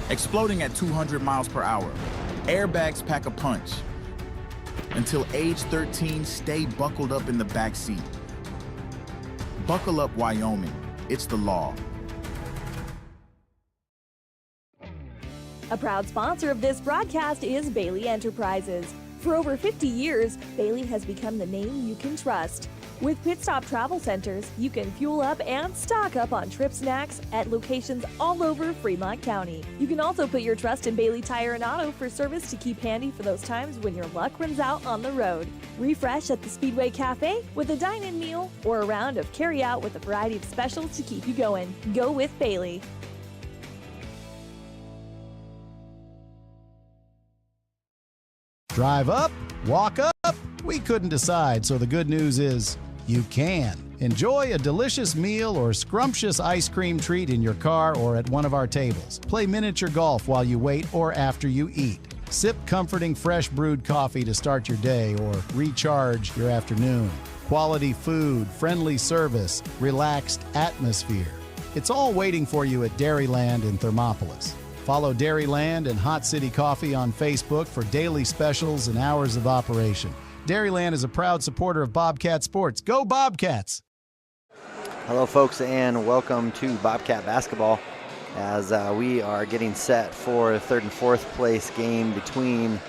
exploding at 200 miles per hour. Airbags pack a punch. Until age 13, stay buckled up in the back seat. Buckle up, Wyoming. It's the law. A proud sponsor of this broadcast is Bailey Enterprises. For over 50 years, Bailey has become the name you can trust. With Pit Stop Travel Centers, you can fuel up and stock up on trip snacks at locations all over Fremont County. You can also put your trust in Bailey Tire and Auto for service to keep handy for those times when your luck runs out on the road. Refresh at the Speedway Cafe with a dine-in meal or a round of carry-out with a variety of specials to keep you going. Go with Bailey. Drive up, walk up, we couldn't decide, so the good news is you can. Enjoy a delicious meal or scrumptious ice cream treat in your car or at one of our tables. Play miniature golf while you wait or after you eat. Sip comforting fresh brewed coffee to start your day or recharge your afternoon. Quality food, friendly service, relaxed atmosphere. It's all waiting for you at Dairyland in Thermopolis. Follow Dairyland and Hot City Coffee on Facebook for daily specials and hours of operation. Dairyland is a proud supporter of Bobcat Sports. Go Bobcats! Hello, folks, and welcome to Bobcat Basketball as we are getting set for a third and fourth place game between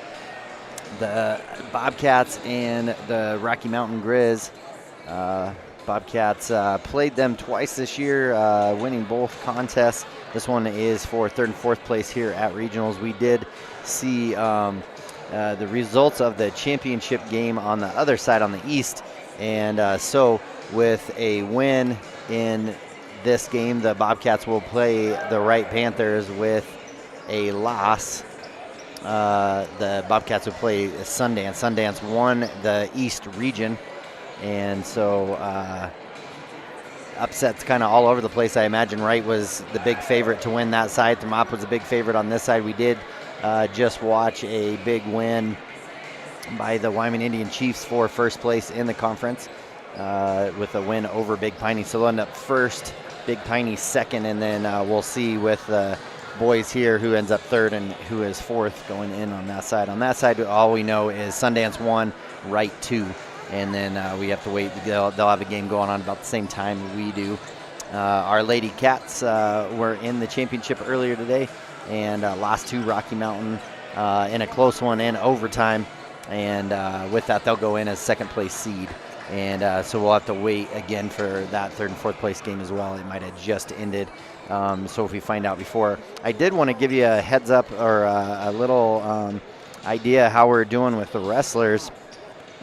the Bobcats and the Rocky Mountain Grizz. Bobcats played them twice this year, winning both contests. This one is for third and fourth place here at regionals. We did see the results of the championship game on the other side on the east, and so with a win in this game, the Bobcats will play the Wright Panthers. With a loss, the Bobcats will play Sundance. Sundance won the East region, and so upsets kind of all over the place. I imagine Wright was the big favorite to win that side. Thermop was a big favorite on this side. We did just watch a big win by the Wyoming Indian Chiefs for first place in the conference with a win over Big Piney. So they'll end up first, Big Piney second, and then we'll see with the boys here who ends up third and who is fourth going in on that side. On that side, all we know is Sundance 1, Wright 2. And then we have to wait. They'll have a game going on about the same time we do. Our Lady Cats were in the championship earlier today and lost to Rocky Mountain in a close one in overtime. And with that, they'll go in as second place seed. And so we'll have to wait again for that third and fourth place game as well. It might have just ended. So if we find out before. I did want to give you a heads up or a little idea how we're doing with the wrestlers.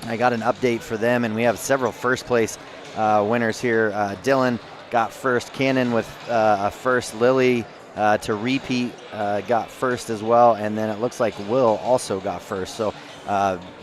I got an update for them, and we have several first place winners here. Dylan got first. Cannon with a first. Lily to repeat got first as well, and then it looks like Will also got first. So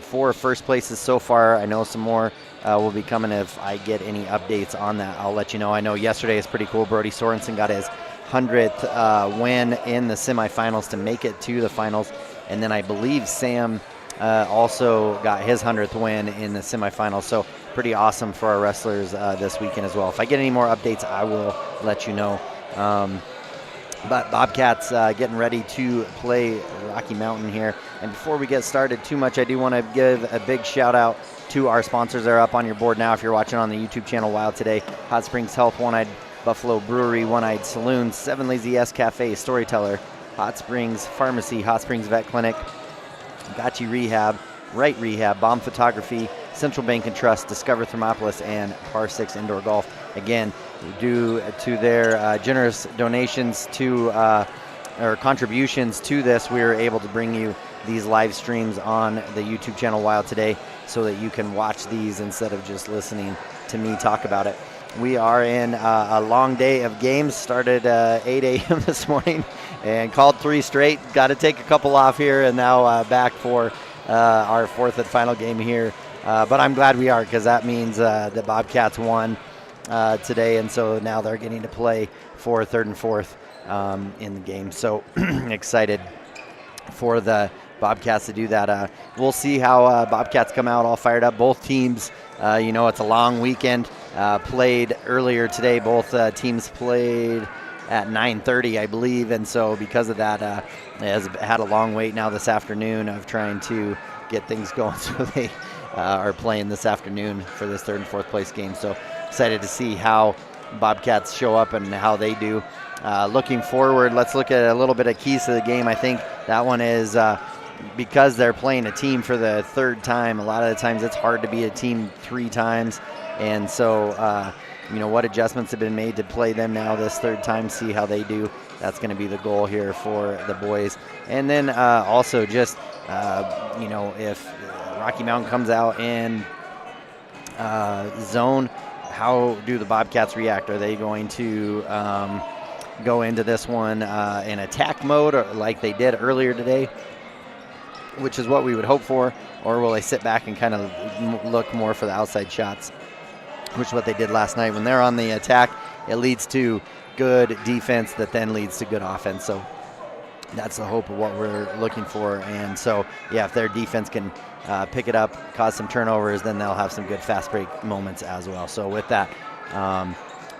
4 first places so far. I know some more will be coming. If I get any updates on that, I'll let you know. I know yesterday is pretty cool. Brody Sorensen got his 100th win in the semifinals to make it to the finals, and then I believe Sam also got his 100th win in the semifinals. So pretty awesome for our wrestlers this weekend as well. If I get any more updates, I will let you know. But Bobcats getting ready to play Rocky Mountain here. And before we get started too much, I do want to give a big shout out to our sponsors that are up on your board now. If you're watching on the YouTube channel, WyoToday, Hot Springs Health, One-Eyed Buffalo Brewery, One-Eyed Saloon, 7 Lazy S Cafe, Storyteller, Hot Springs Pharmacy, Hot Springs Vet Clinic, Gotchi Rehab, Wright Rehab, Bomb Photography, Central Bank and Trust, Discover Thermopolis, and Par 6 Indoor Golf. Again, due to their generous donations to or contributions to this, we are able to bring you these live streams on the YouTube channel WyoToday so that you can watch these instead of just listening to me talk about it. We are in a long day of games. Started 8 a.m. this morning and called 3 straight. Got to take a couple off here, and now back for our 4th and final game here. But I'm glad we are, because that means the Bobcats won today, and so now they're getting to play for 3rd and 4th in the game. So excited for the Bobcats to do that. We'll see how Bobcats come out all fired up. Both teams, it's a long weekend. Played earlier today. Both teams played at 9:30, I believe. And so because of that, has had a long wait now this afternoon of trying to get things going. So they are playing this afternoon for this 3rd and 4th place game. So excited to see how Bobcats show up and how they do. Looking forward, let's look at a little bit of keys to the game. I think that one is because they're playing a team for the 3rd time. A lot of the times it's hard to be a team 3 times. And so, what adjustments have been made to play them now this 3rd time, see how they do. That's going to be the goal here for the boys. And then also just, if Rocky Mountain comes out in zone, how do the Bobcats react? Are they going to go into this one in attack mode or like they did earlier today, which is what we would hope for, or will they sit back and kind of look more for the outside shots, which is what they did last night. When they're on the attack, it leads to good defense that then leads to good offense. So that's the hope of what we're looking for. And so, yeah, if their defense can pick it up, cause some turnovers, then they'll have some good fast break moments as well. So with that,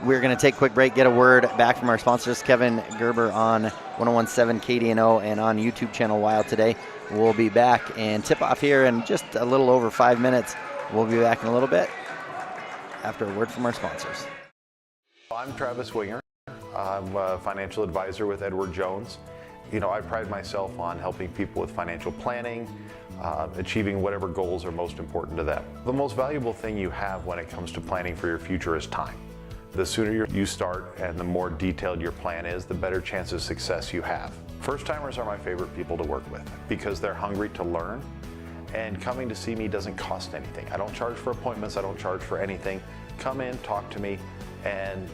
we're going to take a quick break, get a word back from our sponsors, Kevin Gerber on 101.7 KDNO and on YouTube channel WyoToday. We'll be back and tip off here in just a little over 5 minutes. We'll be back in a little bit after a word from our sponsors. I'm Travis Winger. I'm a financial advisor with Edward Jones. I pride myself on helping people with financial planning, achieving whatever goals are most important to them. The most valuable thing you have when it comes to planning for your future is time. The sooner you start and the more detailed your plan is, the better chance of success you have. First-timers are my favorite people to work with because they're hungry to learn, and coming to see me doesn't cost anything. I don't charge for appointments, I don't charge for anything. Come in, talk to me, and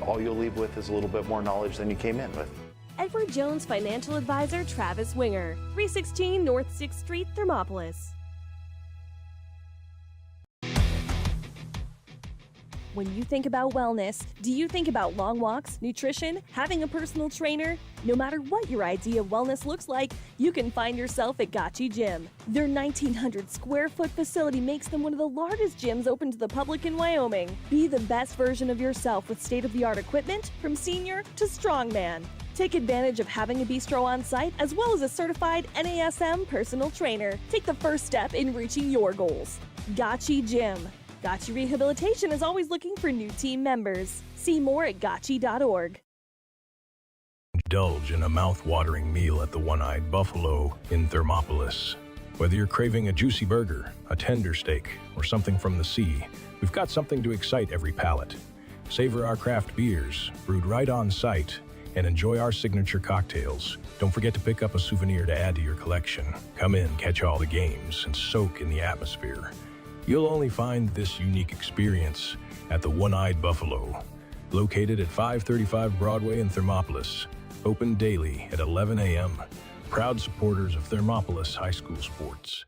all you'll leave with is a little bit more knowledge than you came in with. Edward Jones Financial Advisor Travis Winger, 316 North 6th Street, Thermopolis. When you think about wellness, do you think about long walks, nutrition, having a personal trainer? No matter what your idea of wellness looks like, you can find yourself at Gotchi Gym. Their 1,900 square foot facility makes them one of the largest gyms open to the public in Wyoming. Be the best version of yourself with state-of-the-art equipment from senior to strongman. Take advantage of having a bistro on site as well as a certified NASM personal trainer. Take the first step in reaching your goals. Gotchi Gym. Gotchi Rehabilitation is always looking for new team members. See more at gotchi.org. Indulge in a mouth-watering meal at the One-Eyed Buffalo in Thermopolis. Whether you're craving a juicy burger, a tender steak, or something from the sea, we've got something to excite every palate. Savor our craft beers, brewed right on site, and enjoy our signature cocktails. Don't forget to pick up a souvenir to add to your collection. Come in, catch all the games, and soak in the atmosphere. You'll only find this unique experience at the One-Eyed Buffalo, located at 535 Broadway in Thermopolis, open daily at 11 a.m. Proud supporters of Thermopolis High School sports.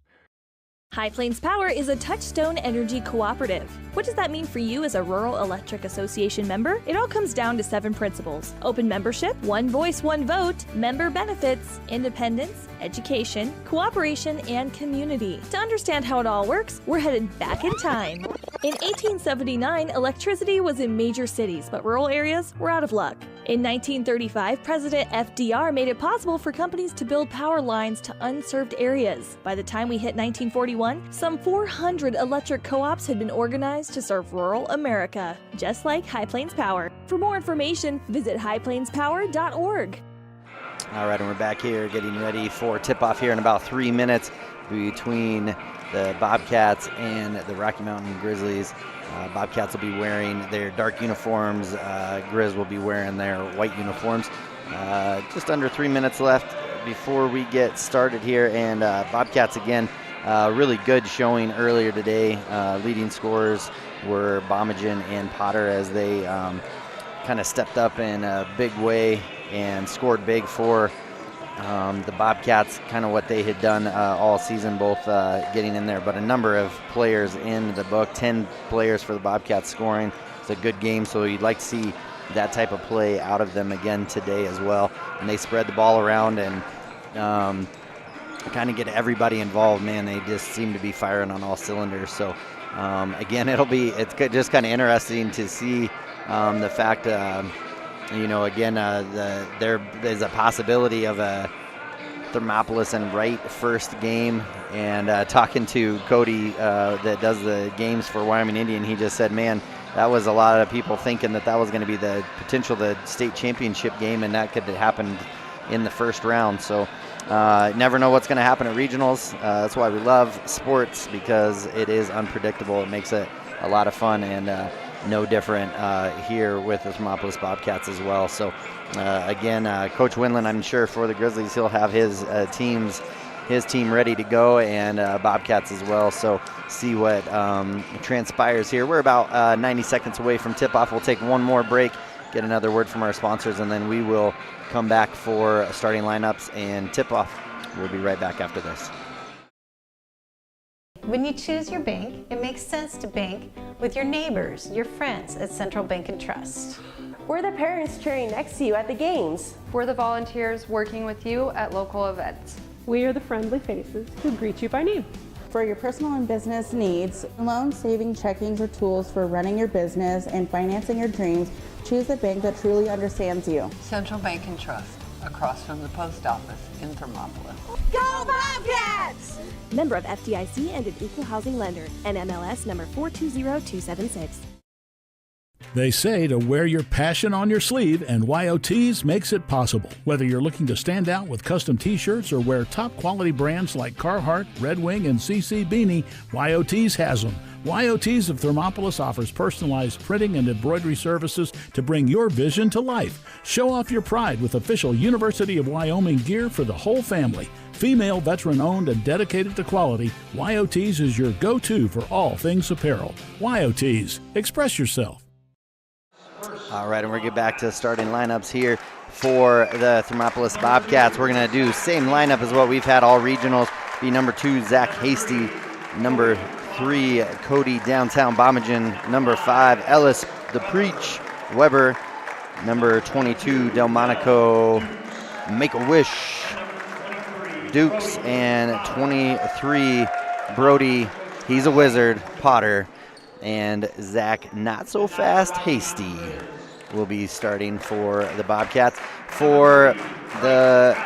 High Plains Power is a Touchstone Energy cooperative. What does that mean for you as a Rural Electric Association member? It all comes down to 7 principles: open membership, one voice, one vote, member benefits, independence, education, cooperation, and community. To understand how it all works, we're headed back in time. In 1879, electricity was in major cities, but rural areas were out of luck. In 1935, President FDR made it possible for companies to build power lines to unserved areas. By the time we hit 1941, some 400 electric co-ops had been organized to serve rural America, just like High Plains Power. For more information, visit highplainspower.org. All right, and we're back here getting ready for tip-off here in about 3 minutes between the Bobcats and the Rocky Mountain Grizzlies. Bobcats will be wearing their dark uniforms. Grizz will be wearing their white uniforms. Just under 3 minutes left before we get started here. And Bobcats, again, really good showing earlier today. Leading scorers were Bomagen and Potter as they kind of stepped up in a big way and scored big for the Bobcats, kind of what they had done all season, both getting in there. But a number of players in the book, 10 players for the Bobcats scoring. It's a good game, so you'd like to see that type of play out of them again today as well. And they spread the ball around and kind of get everybody involved. Man, they just seem to be firing on all cylinders. So again, it's just kind of interesting to see the fact again, there is a possibility of a Thermopolis and Wright first game. And talking to Cody that does the games for Wyoming Indian, he just said, man, that was a lot of people thinking that was going to be the state championship game, and that could have happened in the first round. So never know what's going to happen at regionals. That's why we love sports, because it is unpredictable. It makes it a lot of fun, and no different here with the Thermopolis Bobcats as well. So again, Coach Winland, I'm sure for the Grizzlies, he'll have his team ready to go, and Bobcats as well. So see what transpires here. We're about 90 seconds away from tip-off. We'll take one more break, get another word from our sponsors, and then we will come back for starting lineups and tip-off. We'll be right back after this. When you choose your bank, it makes sense to bank with your neighbors, your friends at Central Bank and Trust. We're the parents cheering next to you at the games. We're the volunteers working with you at local events. We are the friendly faces who greet you by name. For your personal and business needs, loan, saving, checkings, or tools for running your business and financing your dreams, choose a bank that truly understands you. Central Bank and Trust, across from the post office in Thermopolis. Go Bobcats! Member of FDIC and an equal housing lender. NMLS number 420276. They say to wear your passion on your sleeve, and WyoTees makes it possible. Whether you're looking to stand out with custom t-shirts or wear top quality brands like Carhartt, Red Wing, and CC Beanie, WyoTees has them. WyoTees of Thermopolis offers personalized printing and embroidery services to bring your vision to life. Show off your pride with official University of Wyoming gear for the whole family. Female, veteran-owned, and dedicated to quality, WyoTees is your go-to for all things apparel. WyoTees. Express yourself. All right, and we're going to get back to starting lineups here for the Thermopolis Bobcats. We're going to do same lineup as what we've had all regionals. Be number 2, Zach Hasty. Number 3, Cody Downtown Bomagen. Number 5, Ellis the Preach Weber. Number 22, Delmonico Make-A-Wish Dukes. And 23, Brody, he's a wizard, Potter. And Zach Not So Fast Hasty will be starting for the Bobcats. For the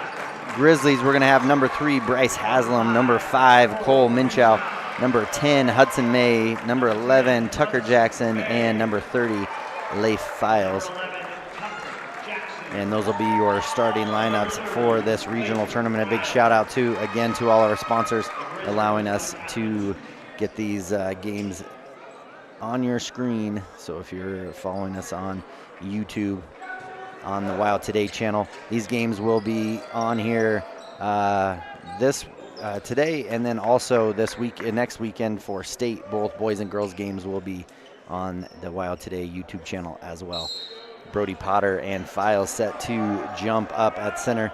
Grizzlies, we're going to have number 3, Bryce Haslam, number 5, Cole Minchow, number 10, Hudson May, number 11, Tucker Jackson, and number 30, Leif Files. And those will be your starting lineups for this regional tournament. A big shout out to all our sponsors allowing us to get these games on your screen. So if you're following us on YouTube, on the WyoToday channel, these games will be on here today, and then also this week and next weekend for state. Both boys and girls games will be on the WyoToday YouTube channel as well. Brody Potter and Files set to jump up at center.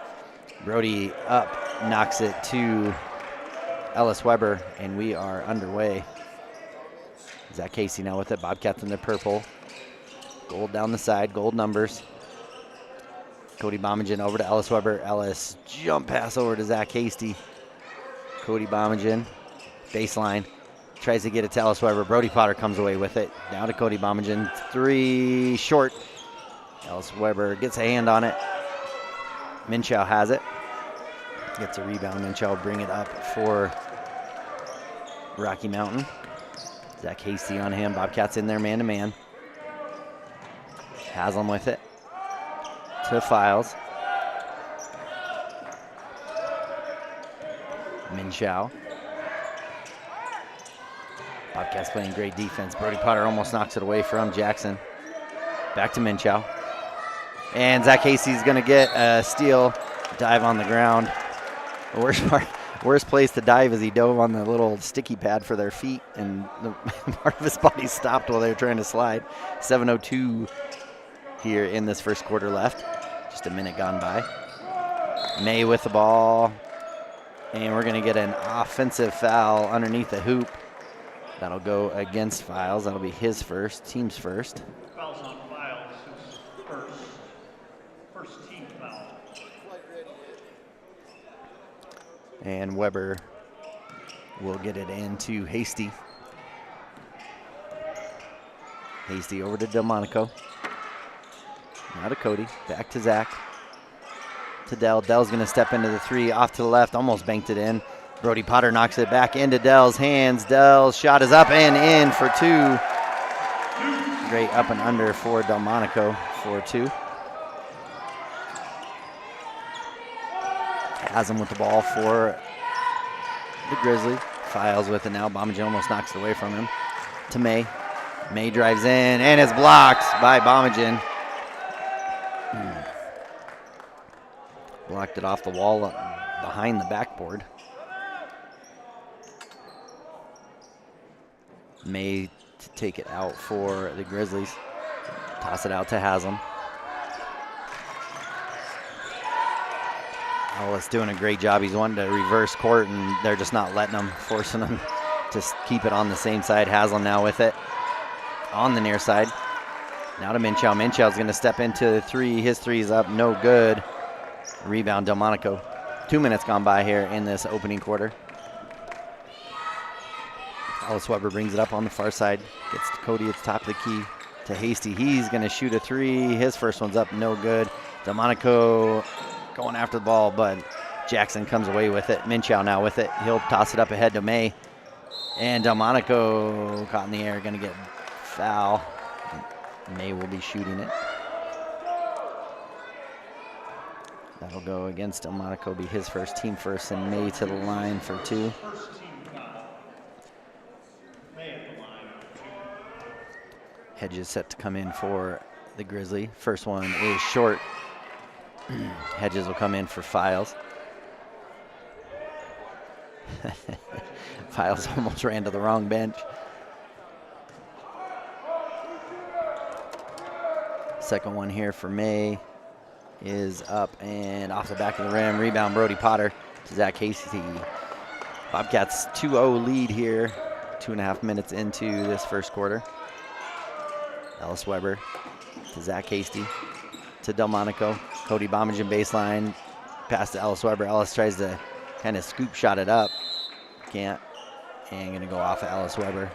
Brody up, knocks it to Ellis Weber, and we are underway. Zach Casey now with it. Bobcats in the purple. Gold down the side, gold numbers. Cody Bomagen over to Ellis Weber. Ellis jump pass over to Zach Hasty. Cody Bomagen, baseline. Tries to get it to Ellis Weber. Brody Potter comes away with it. Down to Cody Bomagen. 3 short. Ellis Weber gets a hand on it. Minchow has it. Gets a rebound. Minchow will bring it up for Rocky Mountain. Zach Hasty on him. Bobcats in there man-to-man. Haslam with it. To Files. Minchow. Bobcats playing great defense. Brody Potter almost knocks it away from Jackson. Back to Minchow. And Zach Hasty's going to get a steal. Dive on the ground. The worst place to dive is he dove on the little sticky pad for their feet, and the part of his body stopped while they were trying to slide. 7:02 here in this first quarter left. Just a minute gone by. May with the ball. And we're going to get an offensive foul underneath the hoop. That'll go against Files. That'll be his first, team's first. Fouls on Files, his first team foul. And Weber will get it into Hasty. Hasty over to Delmonico. Now to Cody, back to Zach. To Dell. Dell's going to step into the three, off to the left, almost banked it in. Brody Potter knocks it back into Dell's hands. Dell's shot is up and in for 2. Great up and under for Delmonico for 2. Has him with the ball for the Grizzly. Files with it now. Bomagen almost knocks it away from him. To May. May drives in and is blocked by Bomagen. Blocked it off the wall behind the backboard. May to take it out for the Grizzlies. Toss it out to Haslam. Ellis doing a great job. He's wanting to reverse court, and they're just not letting him, forcing him to keep it on the same side. Haslam now with it on the near side. Now to Minchow. Minchow's going to step into the three. His three is up, no good. Rebound Delmonico. 2 minutes gone by here in this opening quarter. Ellis Weber brings it up on the far side. Gets to Cody at the top of the key. To Hasty. He's going to shoot a three. His first one's up, no good. Delmonico going after the ball, but Jackson comes away with it. Minchow now with it. He'll toss it up ahead to May. And Delmonico caught in the air, going to get foul. May will be shooting it. That'll go against Delmonico, be his first, team first, and May to the line for 2. Hedges set to come in for the Grizzly. First one is short. Hedges will come in for Files. Files almost ran to the wrong bench. Second one here for May is up and off the back of the rim. Rebound Brody Potter to Zach Hasty. Bobcats 2-0 lead here, 2.5 minutes into this first quarter. Ellis Weber to Zach Hasty to Delmonico. Cody Bomagen baseline, pass to Ellis Weber. Ellis tries to kind of scoop shot it up. Can't. And going to go off of Ellis Weber.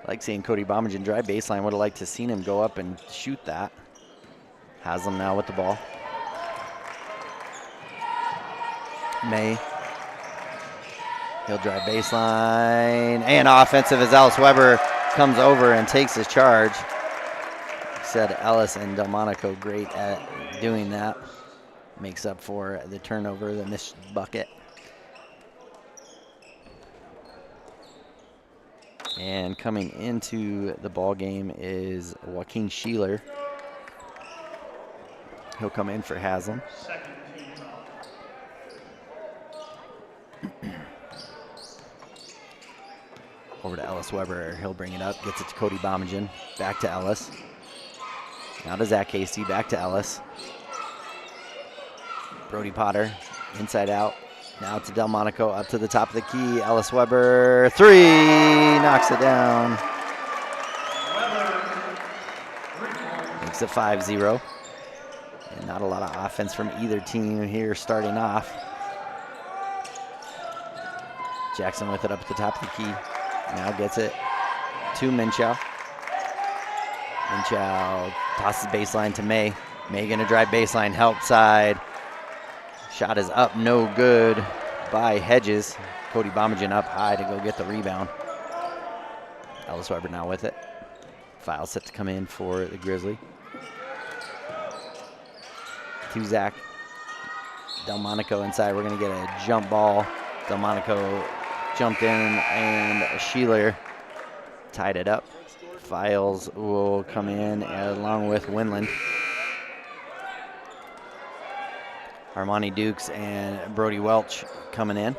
I like seeing Cody Bomagen drive baseline. Would have liked to seen him go up and shoot that. Haslam now with the ball. May. He'll drive baseline. And offensive as Ellis Weber comes over and takes his charge. Said Ellis and Delmonico great at doing that. Makes up for the turnover, the missed bucket. And coming into the ball game is Joaquin Sheeler. He'll come in for Haslam. Over to Ellis Weber. He'll bring it up. Gets it to Cody Bomagen. Back to Ellis. Now to Zach Hasty. Back to Ellis. Brody Potter. Inside out. Now to Delmonico. Up to the top of the key. Ellis Weber. 3. Knocks it down. Makes it 5-0. And not a lot of offense from either team here starting off. Jackson with it up at the top of the key. Now gets it to Minchow. Minchow tosses baseline to May. May gonna drive baseline, help side. Shot is up, no good by Hedges. Cody Bomagen up high to go get the rebound. Ellis Weber now with it. Foul set to come in for the Grizzly. To Zach. Delmonico inside, we're gonna get a jump ball. Delmonico jumped in and Sheeler tied it up. Files will come in along with Winland. Armani Dukes and Brody Welch coming in.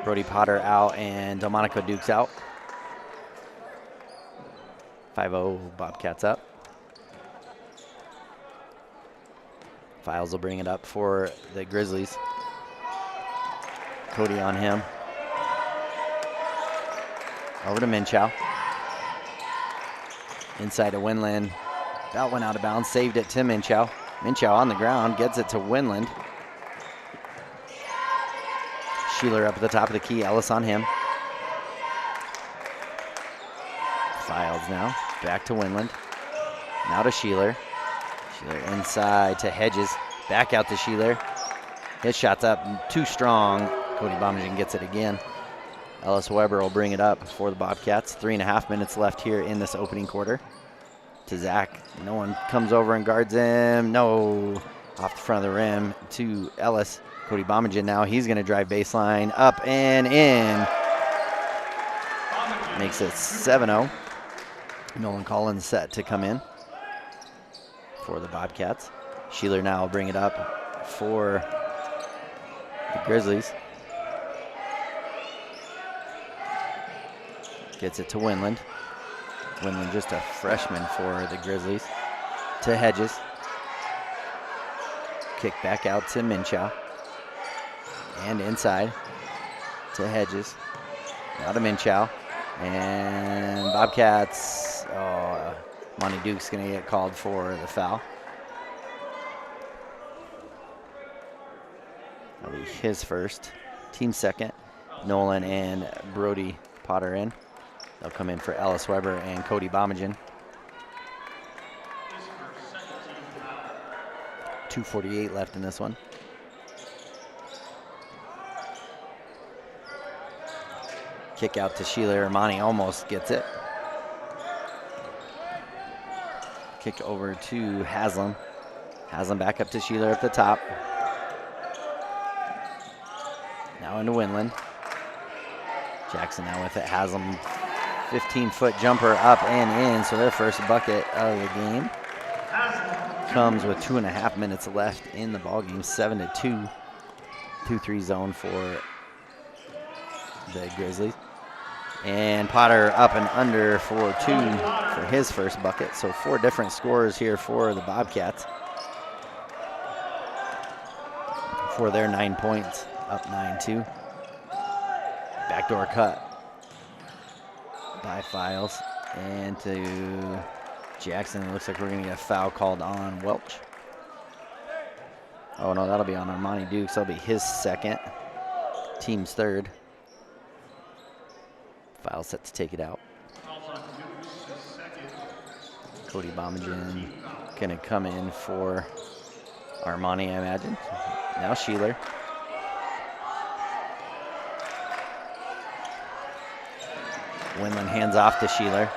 Brody Potter out and Delmonico Dukes out. 5-0 Bobcats up. Files will bring it up for the Grizzlies. Cody on him. Over to Minchow. Inside to Winland. That went out of bounds. Saved it to Minchow. Minchow on the ground. Gets it to Winland. Sheeler up at the top of the key. Ellis on him. Files now, back to Winland. Now to Sheeler. Sheeler inside to Hedges. Back out to Sheeler. His shot's up, too strong. Cody Bomagen gets it again. Ellis Weber will bring it up for the Bobcats. 3.5 minutes left here in this opening quarter. To Zach. No one comes over and guards him. No. Off the front of the rim to Ellis. Cody Bomagen now. He's going to drive baseline. Up and in. Makes it 7-0. Nolan Collins set to come in for the Bobcats. Sheeler now will bring it up for the Grizzlies. Gets it to Winland. Winland just a freshman for the Grizzlies. To Hedges. Kick back out to Minchow. And inside to Hedges. Now to Minchow. And Bobcats, Monty Duke's going to get called for the foul. That'll be his first. Team second. Nolan and Brody Potter in. They'll come in for Ellis Weber and Cody Bomagen. 2:48 left in this one. Kick out to Sheeler. Armani almost gets it. Kick over to Haslam. Haslam back up to Sheeler at the top. Now into Winland. Jackson now with it. Haslam 15-foot jumper up and in. So their first bucket of the game comes with 2.5 minutes left in the ballgame. 7-2. 2-3 zone for the Grizzlies. And Potter up and under for 2 for his first bucket. So 4 different scores here for the Bobcats. For their 9 points, up 9-2. Backdoor cut by Files. And to Jackson, it looks like we're going to get a foul called on Welch. Oh no, that'll be on Armani Dukes. That'll be his second. Team's third. Foul set to take it out. Cody Bomagen gonna come in for Armani, I imagine. Now Sheeler. Winland hands off to Sheeler.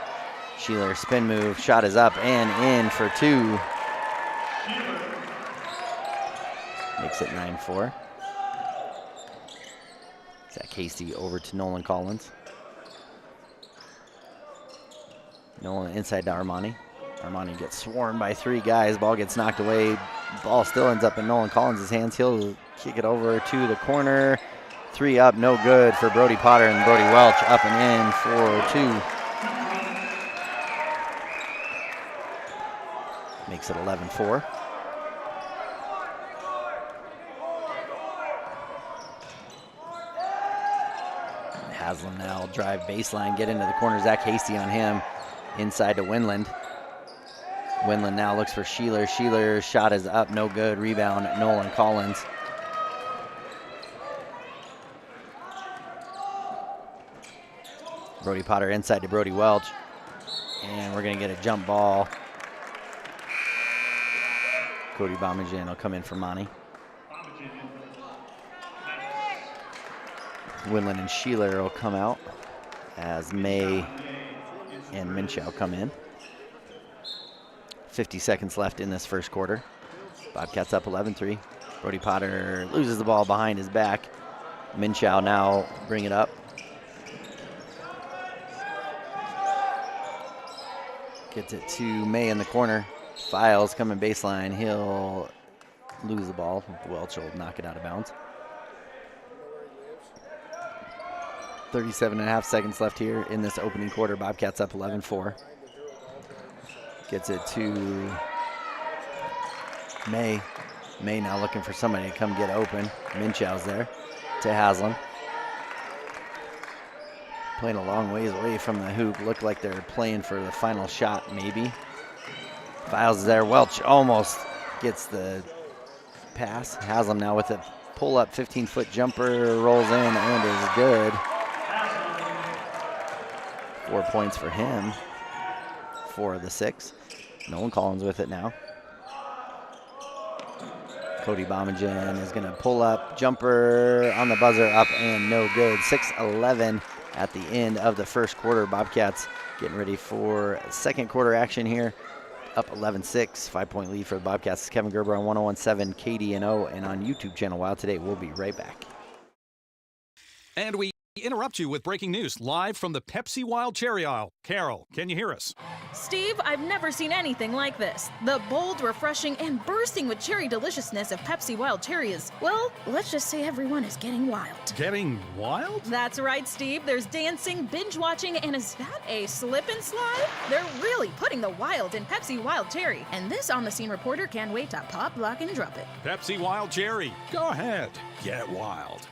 Sheeler spin move, shot is up and in for 2. Makes it 9-4. Zach Hasty over to Nolan Collins. Nolan inside to Armani. Armani gets swarmed by 3 guys. Ball gets knocked away. Ball still ends up in Nolan Collins' hands. He'll kick it over to the corner. 3 up, no good for Brody Potter, and Brody Welch up and in for 2. Makes it 11-4. Haslam now drive baseline, get into the corner. Zach Hasty on him. Inside to Winland. Winland now looks for Sheeler. Sheeler's shot is up, no good. Rebound, Nolan Collins. Brody Potter inside to Brody Welch. And we're going to get a jump ball. Cody Bomagen will come in for Monty. Winland and Sheeler will come out as May and Minchow come in. 50 seconds left in this first quarter. Bobcats up 11-3. Brody Potter loses the ball behind his back. Minchow now bring it up. Gets it to May in the corner. Files coming baseline. He'll lose the ball. Welch will knock it out of bounds. 37.5 seconds left here in this opening quarter. Bobcats up 11-4. Gets it to May. May now looking for somebody to come get open. Minchow's there to Haslam. Playing a long ways away from the hoop. Looked like they're playing for the final shot, maybe. Files is there. Welch almost gets the pass. Haslam now with a pull-up 15-foot jumper. Rolls in and is good. 4 points for him. for the 6. Nolan Collins with it now. Cody Bomagen is going to pull up, jumper on the buzzer, up and no good. 6-11 at the end of the first quarter. Bobcats getting ready for second quarter action here. Up 11-6, 5-point lead for the Bobcats. This is Kevin Gerber on 101.7 KDNO and on YouTube channel WyoToday. We'll be right back. And we interrupt you with breaking news live from the Pepsi Wild Cherry aisle. Carol, can you hear us? Steve, I've never seen anything like this. The bold, refreshing, and bursting with cherry deliciousness of Pepsi Wild Cherry is, well, let's just say everyone is getting wild. Getting wild? That's right, Steve. There's dancing, binge watching, and is that a slip and slide? They're really putting the wild in Pepsi Wild Cherry, and this on-the-scene reporter can't wait to pop, lock, and drop it. Pepsi Wild Cherry. Go ahead. Get wild.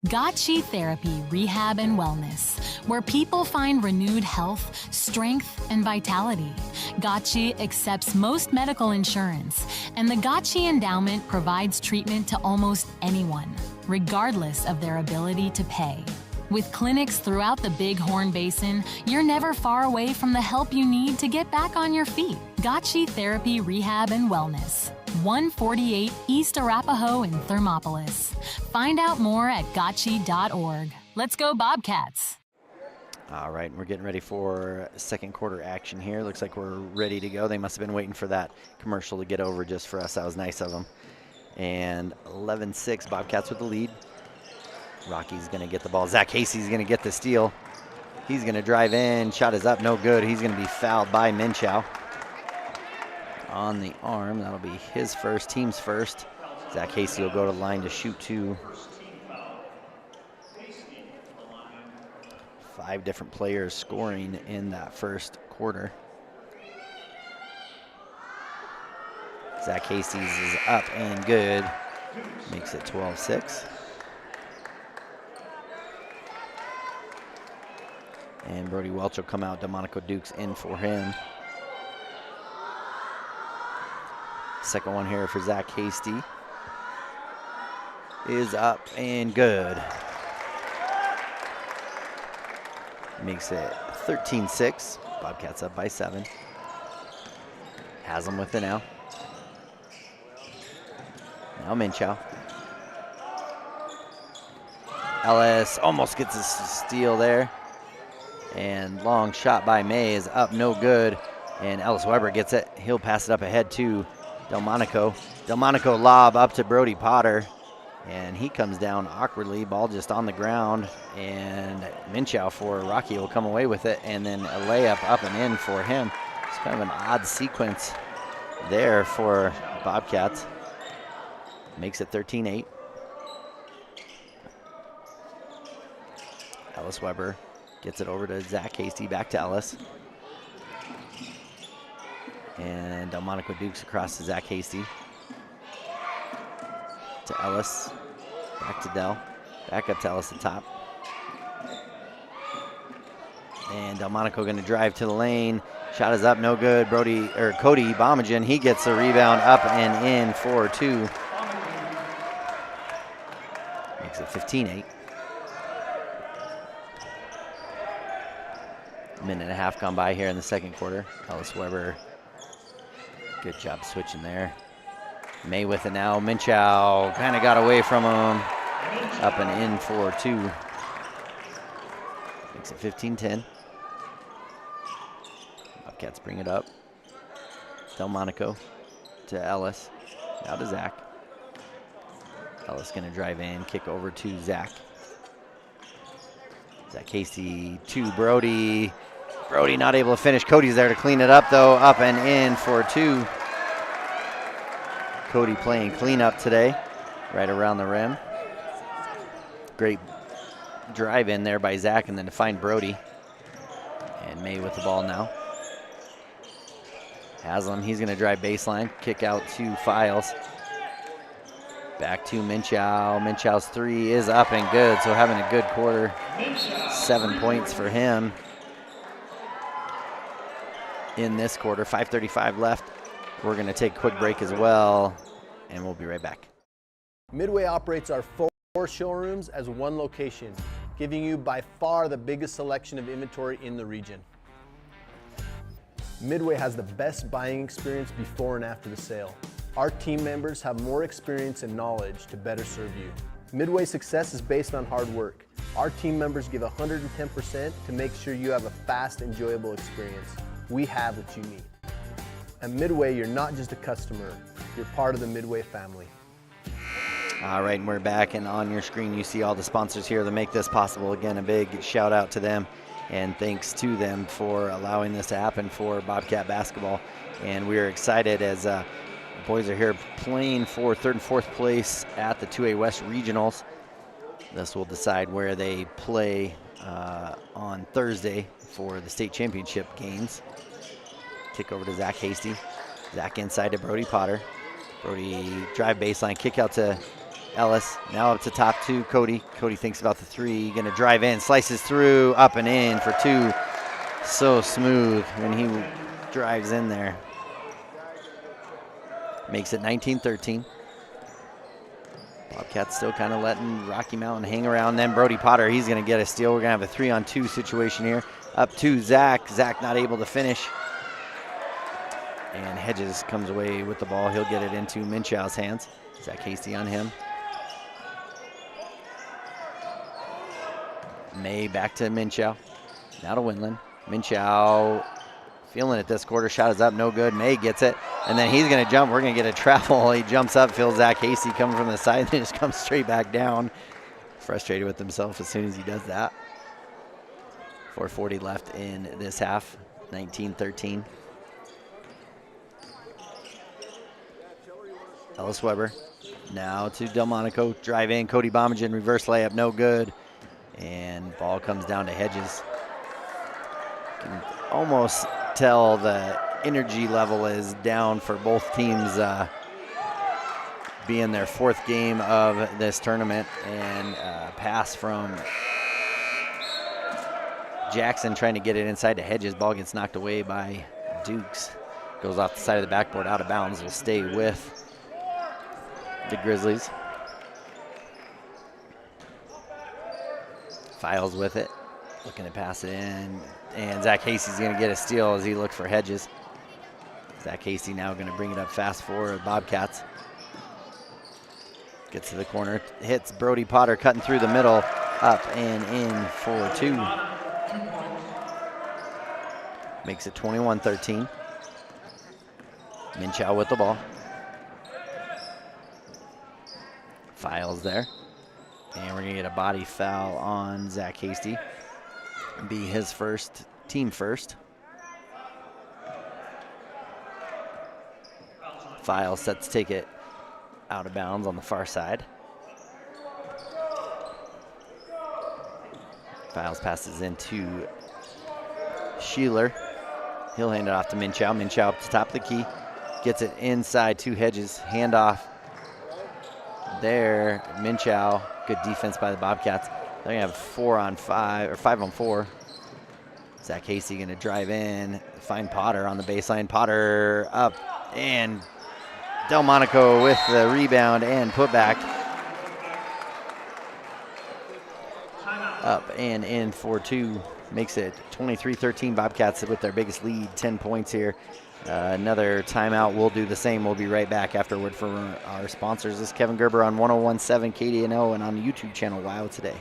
Gotchi Therapy, Rehab, and Wellness, where people find renewed health, strength, and vitality. Gotchi accepts most medical insurance, and the Gotchi Endowment provides treatment to almost anyone, regardless of their ability to pay. With clinics throughout the Bighorn Basin, you're never far away from the help you need to get back on your feet. Gotchi Therapy, Rehab, and Wellness. 148 East Arapahoe in Thermopolis. Find out more at gotchi.org. Let's go Bobcats. All right, we're getting ready for second quarter action here. Looks like we're ready to go. They must have been waiting for that commercial to get over just for us. That was nice of them. And 11-6, Bobcats with the lead. Rocky's going to get the ball. Zach Casey's going to get the steal. He's going to drive in. Shot is up, no good. He's going to be fouled by Minchow. On the arm, that'll be his first, team's first. Zach Casey will go to the line to shoot 2. 5 different players scoring in that first quarter. Zach Casey's is up and good. Makes it 12-6. And Brody Welch will come out. Delmonico Dukes in for him. Second one here for Zach Hasty is up and good. Makes it 13-6. Bobcats up by 7. Has them with it now. Now Minchow. Ellis almost gets a steal there. And long shot by May is up, no good. And Ellis Weber gets it. He'll pass it up ahead to Delmonico. Delmonico lob up to Brody Potter. And he comes down awkwardly. Ball just on the ground. And Minchow for Rocky will come away with it. And then a layup up and in for him. It's kind of an odd sequence there for Bobcats. Makes it 13-8. Ellis Weber gets it over to Zach Hasty, back to Ellis. And Delmonico Dukes across to Zach Hasty. To Ellis, back to Del, back up to Ellis at top. And Delmonico gonna drive to the lane. Shot is up, no good. Cody Bomagen, he gets the rebound up and in for 2. Makes it 15-8. Minute and a half gone by here in the second quarter. Ellis Weber, good job switching there. May with it now. Minchow kind of got away from him. Up and in for 2. Makes it 15-10. Bobcats bring it up. Delmonico to Ellis. Now to Zach. Ellis going to drive in, kick over to Zach. Zach Casey to Brody. Brody not able to finish. Cody's there to clean it up, though. Up and in for 2. Cody playing cleanup today, right around the rim. Great drive in there by Zach, and then to find Brody. And May with the ball now. Haslam, he's going to drive baseline, kick out to Files. Back to Minchow. Minchow's 3 is up and good, so having a good quarter. 7 points for him in this quarter. 5:35 left. We're going to take a quick break as well, and we'll be right back. Midway operates our 4 showrooms as one location. giving you by far the biggest selection of inventory in the region. Midway has the best buying experience before and after the sale. Our team members have more experience and knowledge to better serve you. Midway's success is based on hard work. Our team members give 110% to make sure you have a fast, enjoyable experience. We have what you need. At Midway, you're not just a customer, you're part of the Midway family. All right, and we're back, and on your screen you see all the sponsors here that make this possible. Again, a big shout out to them, and thanks to them for allowing this to happen for Bobcat basketball. And we're excited as the boys are here playing for 3rd and 4th place at the 2A West Regionals. This will decide where they play on Thursday for the state championship games. Kick over to Zach Hasty. Zach inside to Brody Potter. Brody drive baseline, kick out to Ellis. Now up to top to Cody. Cody thinks about the three, gonna drive in, slices through, up and in for 2. So smooth when he drives in there. Makes it 19-13. Bobcats still kind of letting Rocky Mountain hang around. Then Brody Potter, he's gonna get a steal. We're gonna have a 3-on-2 situation here. Up to Zach. Zach not able to finish. And Hedges comes away with the ball. He'll get it into Minchow's hands. Zach Hasty on him. May back to Minchow. Now to Windland. Minchow feeling it this quarter. Shot is up, no good. May gets it. And then he's going to jump. We're going to get a travel. He jumps up, feels Zach Hasty coming from the side, and then just comes straight back down. Frustrated with himself as soon as he does that. 4:40 left in this half. 19-13. Ellis Weber now to Delmonico. Drive in, Cody Bomagen, reverse layup, no good. And ball comes down to Hedges. Can almost tell the energy level is down for both teams being their 4th game of this tournament. And pass from Jackson trying to get it inside to Hedges. Ball gets knocked away by Dukes. Goes off the side of the backboard, out of bounds. Will stay with the Grizzlies. Files with it, looking to pass it in, and Zach Hasty's going to get a steal as he looks for Hedges. Zach Hasty now going to bring it up fast for Bobcats. Gets to the corner, hits Brody Potter cutting through the middle, up and in for 2. Makes it 21-13. Minchow with the ball. Files there. And we're going to get a body foul on Zach Hasty. Be his first, team first. Files set to take it out of bounds on the far side. Files passes into Sheeler. He'll hand it off to Minchow. Minchow up to top of the key. Gets it inside to Hedges. Handoff there. Minchow. Good defense by the Bobcats. They're going to have 4-on-5 or 5-on-4. Zach Hasty going to drive in, find Potter on the baseline. Potter up, and Delmonico with the rebound and putback. Up and in for 2. Makes it 23-13. Bobcats with their biggest lead, 10 points here. Another timeout. We'll do the same. We'll be right back afterward for our sponsors. This is Kevin Gerber on 101.7 KDNO and on the YouTube channel WyoToday.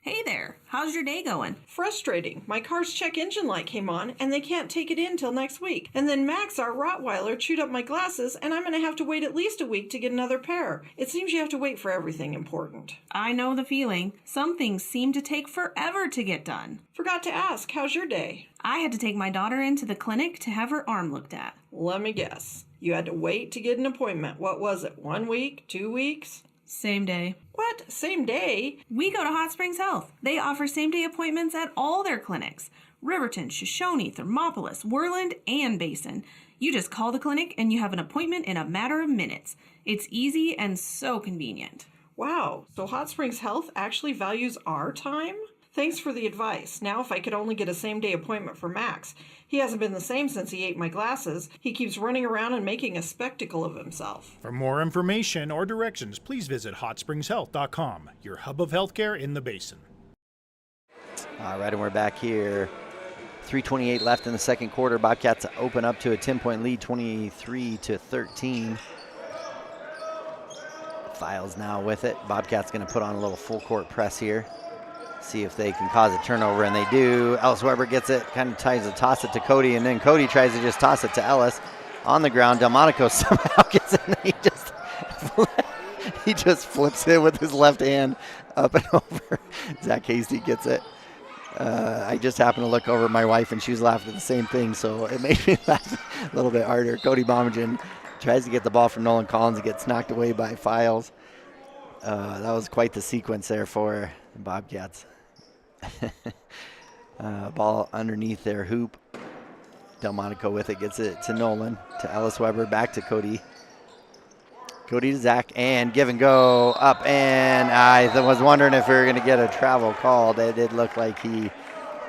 Hey there, how's your day going? Frustrating. My car's check engine light came on and they can't take it in till next week. And then Max, our Rottweiler, chewed up my glasses and I'm going to have to wait at least a week to get another pair. It seems you have to wait for everything important. I know the feeling. Some things seem to take forever to get done. Forgot to ask, how's your day? I had to take my daughter into the clinic to have her arm looked at. Let me guess. You had to wait to get an appointment. What was it, 1 week, 2 weeks? Same day. What? Same day? We go to Hot Springs Health. They offer same-day appointments at all their clinics. Riverton, Shoshone, Thermopolis, Worland, and Basin. You just call the clinic and you have an appointment in a matter of minutes. It's easy and so convenient. Wow, so Hot Springs Health actually values our time? Thanks for the advice. Now if I could only get a same-day appointment for Max. He hasn't been the same since he ate my glasses. He keeps running around and making a spectacle of himself. For more information or directions, please visit hotspringshealth.com, your hub of healthcare in the Basin. All right, and we're back here. 3:28 left in the second quarter. Bobcats open up to a 10-point lead, 23-13. Files now with it. Bobcats going to put on a little full court press here. See if they can cause a turnover, and they do. Ellis Weber gets it, kind of tries to toss it to Cody, and then Cody tries to just toss it to Ellis. On the ground, Delmonico somehow gets it, and he just flips it with his left hand up and over. Zach Hasty gets it. I just happened to look over at my wife, and she was laughing at the same thing, so it made me laugh a little bit harder. Cody Bomagen tries to get the ball from Nolan Collins. It gets knocked away by Files. That was quite the sequence there for the Bobcats. Ball underneath their hoop. Delmonico with it, gets it to Nolan, to Ellis Weber, back to Cody. Cody to Zach, and give and go up, and I was wondering if we were going to get a travel call. It did look like he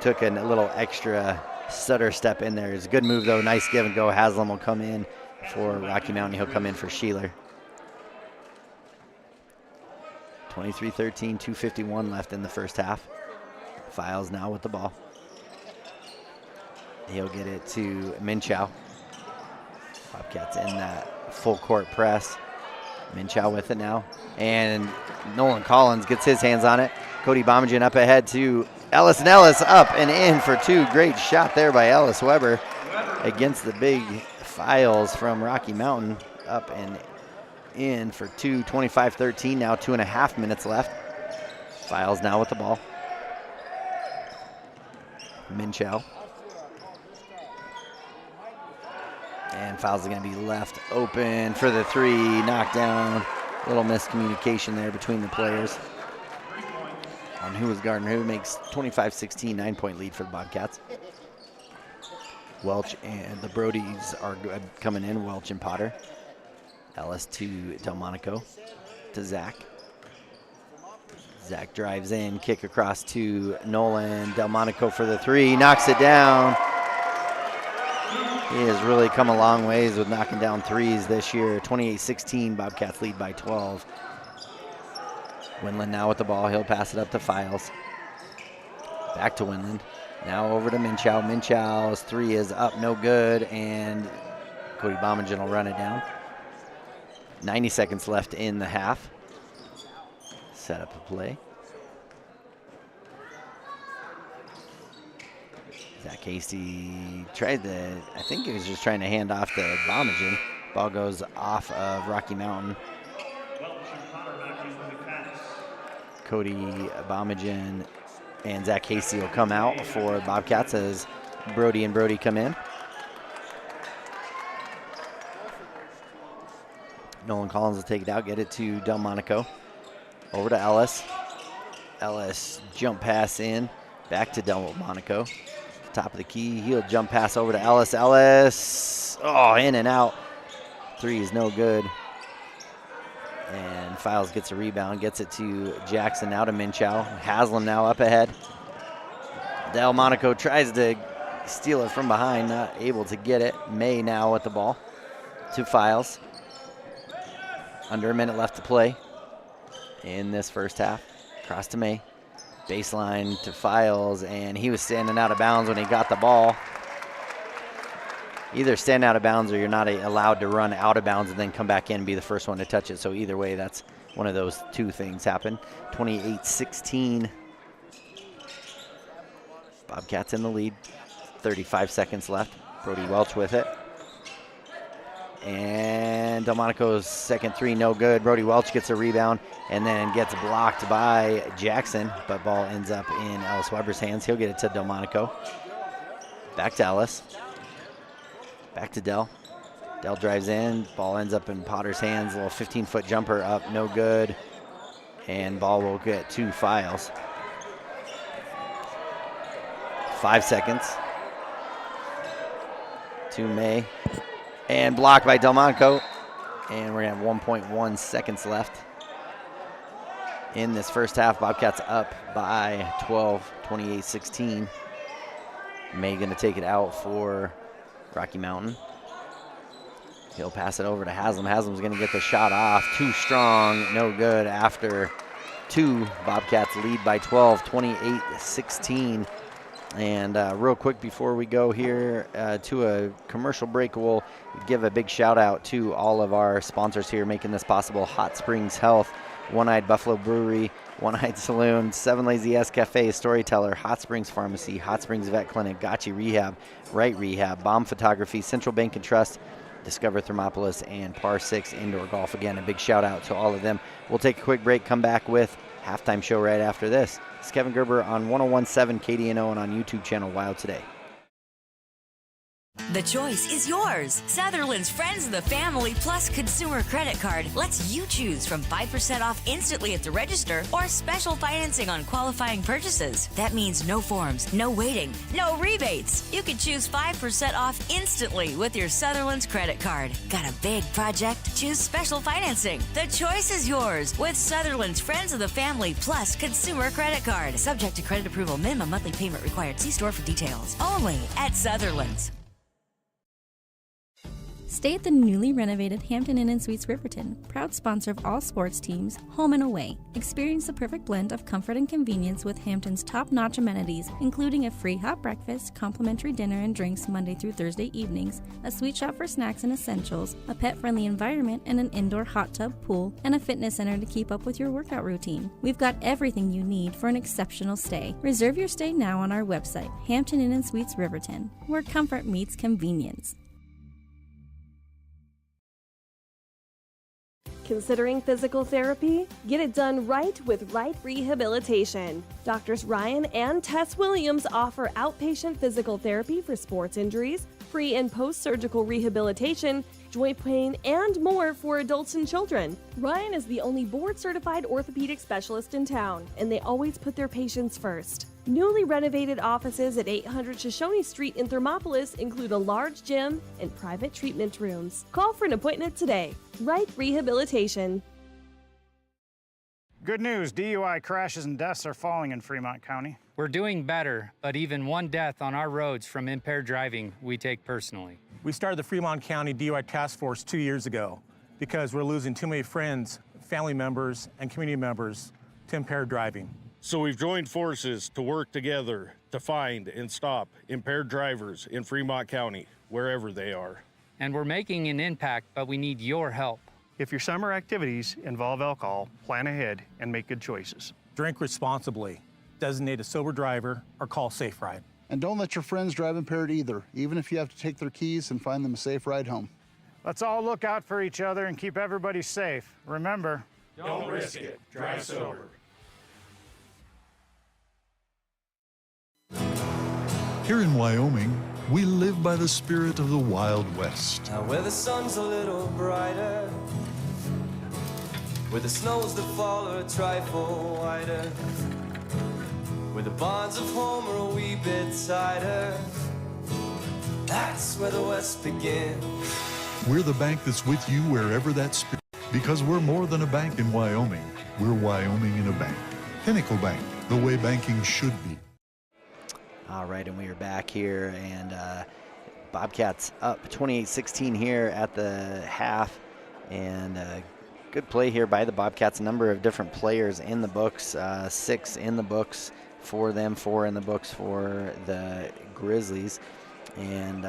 took a little extra stutter step in there. It's a good move, though. Nice give and go. Haslam will come in for Rocky Mountain. He'll come in for Sheeler. 23-13, 2:51 left in the first half. Files now with the ball. He'll get it to Minchow. Bobcats in that full court press. Minchow with it now. And Nolan Collins gets his hands on it. Cody Bomagen up ahead to Ellis, and Ellis up and in for two. Great shot there by Ellis Weber against the big Files from Rocky Mountain. Up and in for two. 25-13 now, 2.5 minutes left. Files now with the ball. Minchow. And Files are going to be left open for the three. Knocked down. A little miscommunication there between the players on who was guarding who. Makes 25-16, 9-point lead for the Bobcats. Welch and the Brodies are coming in. Welch and Potter. Ellis to Delmonico. To Zach. Zach drives in. Kick across to Nolan. Delmonico for the three. Knocks it down. He has really come a long ways with knocking down threes this year. 28-16, Bobcats lead by 12. Winland now with the ball. He'll pass it up to Files. Back to Winland. Now over to Minchow. Minchow's three is up, no good, and Cody Bomagen will run it down. 90 seconds left in the half. Set up a play. Zach Hasty tried to, I think he was just trying to hand off to Bomagen. Ball goes off of Rocky Mountain. Cody Bomagen and Zach Hasty will come out for Bobcats as Brody and Brody come in. Nolan Collins will take it out, get it to Delmonico. Over to Ellis. Ellis jump pass in, back to Delmonico. Top of the key, he'll jump pass over to Ellis. Ellis, oh, in and out. Three is no good. And Files gets a rebound, gets it to Jackson, now to Minchow. Haslam now up ahead. Delmonico tries to steal it from behind, not able to get it. May now with the ball to Files. Under a minute left to play in this first half. Cross to May. Baseline to Files, and he was standing out of bounds when he got the ball. Either stand out of bounds or you're not allowed to run out of bounds and then come back in and be the first one to touch it. So either way, that's one of those two things happen. 28-16. Bobcats in the lead. 35 seconds left. Brody Welch with it. And Delmonico's second three, no good. Brody Welch gets a rebound and then gets blocked by Jackson, but ball ends up in Ellis Weber's hands. He'll get it to Delmonico. Back to Ellis. Back to Del. Del drives in. Ball ends up in Potter's hands. A little 15-foot jumper up, no good. And ball will get to Files. 5 seconds. To May. And blocked by Delmonico. And we're going to have 1.1 seconds left. in this first half. Bobcats up by 12, 28-16. May going to take it out for Rocky Mountain. He'll pass it over to Haslam. Haslam's going to get the shot off. Too strong, no good after two. Bobcats lead by 12, 28-16. And real quick before we go here to a commercial break, we'll give a big shout out to all of our sponsors here making this possible. Hot Springs Health, One-Eyed Buffalo Brewery, One-Eyed Saloon, Seven Lazy S Cafe, Storyteller, Hot Springs Pharmacy, Hot Springs Vet Clinic, Gotchi Rehab, Right Rehab, Bomb Photography, Central Bank and Trust, Discover Thermopolis, and Par 6 Indoor Golf. Again, a big shout out to all of them. We'll take a quick break, come back with halftime show right after this. It's Kevin Gerber on 101.7 KDNO and on YouTube channel WyoToday. The choice is yours. Sutherland's Friends of the Family Plus Consumer Credit Card lets you choose from 5% off instantly at the register or special financing on qualifying purchases. That means no forms, no waiting, no rebates. You can choose 5% off instantly with your Sutherland's credit card. Got a big project? Choose special financing. The choice is yours with Sutherland's Friends of the Family Plus Consumer Credit Card. Subject to credit approval. Minimum monthly payment required. See store for details. Only at Sutherland's. Stay at the newly renovated Hampton Inn & Suites Riverton, proud sponsor of all sports teams, home and away. Experience the perfect blend of comfort and convenience with Hampton's top-notch amenities, including a free hot breakfast, complimentary dinner and drinks Monday through Thursday evenings, a sweet shop for snacks and essentials, a pet-friendly environment and an indoor hot tub pool, and a fitness center to keep up with your workout routine. We've got everything you need for an exceptional stay. Reserve your stay now on our website, Hampton Inn & Suites Riverton, where comfort meets convenience. Considering physical therapy? Get it done right with Right Rehabilitation. Doctors Ryan and Tess Williams offer outpatient physical therapy for sports injuries, pre- and post-surgical rehabilitation, joint pain, and more for adults and children. Ryan is the only board-certified orthopedic specialist in town, and they always put their patients first. Newly renovated offices at 800 Shoshone Street in Thermopolis include a large gym and private treatment rooms. Call for an appointment today. Right Rehabilitation. Good news, DUI crashes and deaths are falling in Fremont County. We're doing better, but even one death on our roads from impaired driving, we take personally. We started the Fremont County DUI Task Force 2 years ago because we're losing too many friends, family members, and community members to impaired driving. So we've joined forces to work together to find and stop impaired drivers in Fremont County, wherever they are. And we're making an impact, but we need your help. If your summer activities involve alcohol, plan ahead and make good choices. Drink responsibly, designate a sober driver, or call Safe Ride. And don't let your friends drive impaired either, even if you have to take their keys and find them a safe ride home. Let's all look out for each other and keep everybody safe. Remember, don't risk it. Drive sober. Here in Wyoming, we live by the spirit of the Wild West. Now where the sun's a little brighter, where the snows that fall are a trifle whiter, where the bonds of home are a wee bit tighter, that's where the West begins. We're the bank that's with you wherever that spirit, because we're more than a bank in Wyoming. We're Wyoming in a bank. Pinnacle Bank, the way banking should be. All right, and we are back here, and Bobcats up 28-16 here at the half, and good play here by the Bobcats. A number of different players in the books, 6 in the books for them, 4 in the books for the Grizzlies, and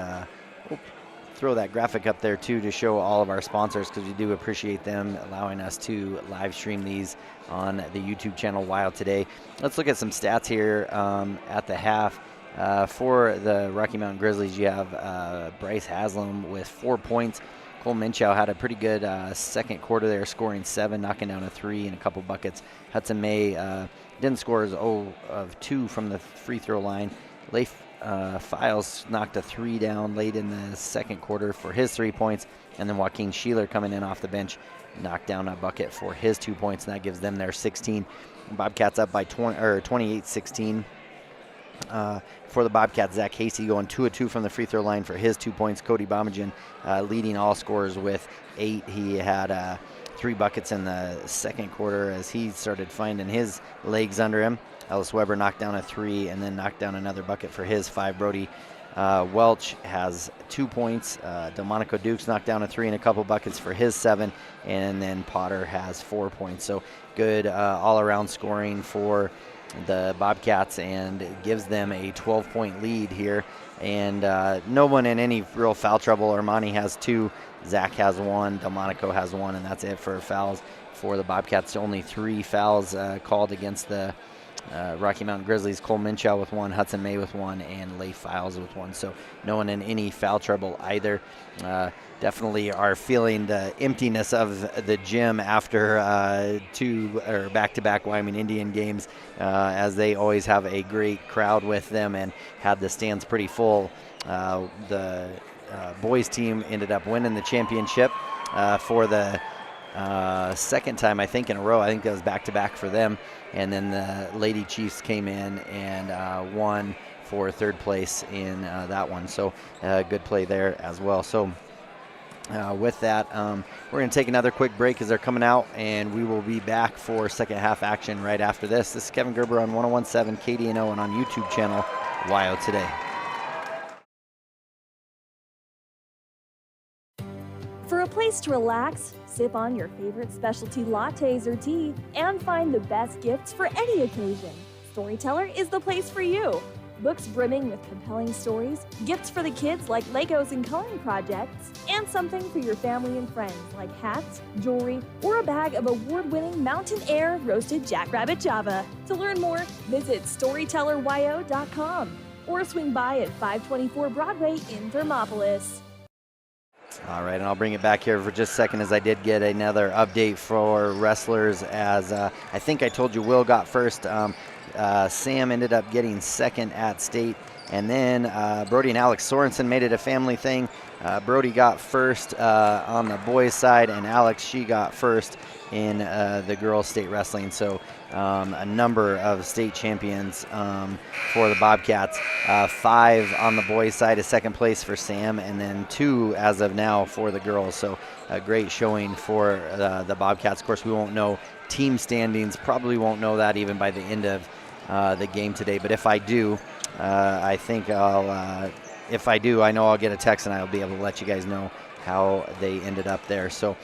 throw that graphic up there too to show all of our sponsors, because we do appreciate them allowing us to live stream these on the YouTube channel WyoToday. Let's look at some stats here at the half. For the Rocky Mountain Grizzlies, you have Bryce Haslam with 4 points. Cole Minchow had a pretty good second quarter there, scoring 7, knocking down a 3 and a couple buckets. Hudson May didn't score as 0 of 2 from the free throw line. Leif Files knocked a 3 down late in the second quarter for his 3 points, and then Joaquin Sheeler coming in off the bench knocked down a bucket for his 2 points, and that gives them their 16. Bobcats up by 28-16. For the Bobcats, Zach Hasty going 2 of 2 from the free throw line for his 2 points. Cody Bomajan leading all scorers with 8. He had 3 buckets in the second quarter as he started finding his legs under him. Ellis Weber knocked down a 3 and then knocked down another bucket for his 5. Brody Welch has 2 points. Delmonico Dukes knocked down a 3 and a couple buckets for his 7. And then Potter has 4 points. So good all-around scoring for the Bobcats, and it gives them a 12-point lead here. And no one in any real foul trouble. Armani has 2. Zach has 1. Delmonico has 1, and that's it for fouls for the Bobcats. Only 3 fouls called against the Rocky Mountain Grizzlies. Cole Minshew with 1, Hudson May with 1, and Leif Files with 1. So no one in any foul trouble either. Definitely are feeling the emptiness of the gym after 2 or back-to-back Wyoming Indian games, as they always have a great crowd with them and had the stands pretty full. The boys team ended up winning the championship for the second time, I think, in a row. I think that was back-to-back for them. And then the Lady Chiefs came in and won for 3rd place in that one. So good play there as well. So with that, we're going to take another quick break as they're coming out, and we will be back for second half action right after this. This is Kevin Gerber on 101.7 KDNO and on YouTube channel WyoToday. For a place to relax, sip on your favorite specialty lattes or tea, and find the best gifts for any occasion, Storyteller is the place for you. Books brimming with compelling stories, gifts for the kids like Legos and coloring projects, and something for your family and friends like hats, jewelry, or a bag of award-winning Mountain Air roasted Jackrabbit Java. To learn more, visit StorytellerWyo.com or swing by at 524 Broadway in Thermopolis. All right, and I'll bring it back here for just a second as I did get another update for wrestlers, as I think I told you Will got first. Sam ended up getting second at state, and then Brody and Alex Sorensen made it a family thing. Brody got first on the boys' side, and Alex, she got first in the girls' state wrestling. So a number of state champions for the Bobcats. 5 on the boys' side, a second place for Sam, and then 2 as of now for the girls. So a great showing for the Bobcats. Of course, we won't know team standings, probably won't know that even by the end of the game today. But if I do, I think if I do, I know I'll get a text and I'll be able to let you guys know how they ended up there. So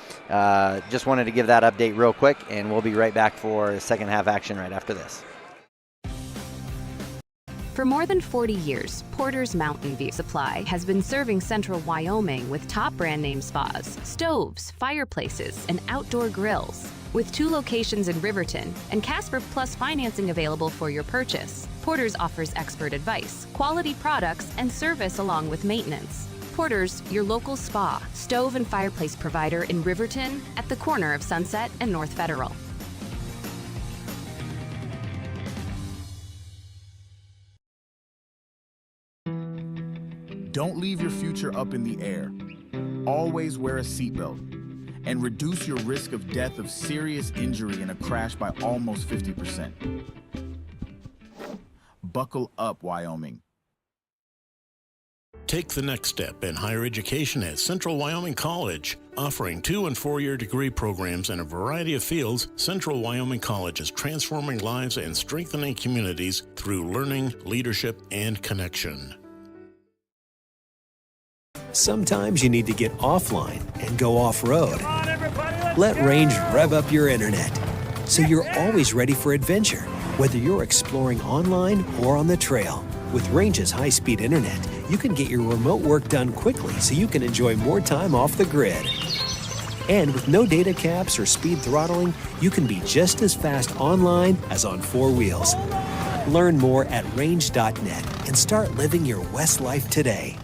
just wanted to give that update real quick, and we'll be right back for second half action right after this. For more than 40 years, Porter's Mountain View Supply has been serving central Wyoming with top brand name spas, stoves, fireplaces, and outdoor grills. With 2 locations in Riverton and Casper Plus financing available for your purchase, Porter's offers expert advice, quality products, and service along with maintenance. Porter's, your local spa, stove, and fireplace provider in Riverton at the corner of Sunset and North Federal. Don't leave your future up in the air. Always wear a seatbelt and reduce your risk of death of serious injury in a crash by almost 50%. Buckle up, Wyoming. Take the next step in higher education at Central Wyoming College. Offering 2- and 4-year degree programs in a variety of fields, Central Wyoming College is transforming lives and strengthening communities through learning, leadership, and connection. Sometimes you need to get offline and go off-road. Let Range rev up your internet, so you're always ready for adventure, whether you're exploring online or on the trail. With Range's high-speed internet, you can get your remote work done quickly so you can enjoy more time off the grid. And with no data caps or speed throttling, you can be just as fast online as on 4 wheels. Learn more at range.net and start living your West life today.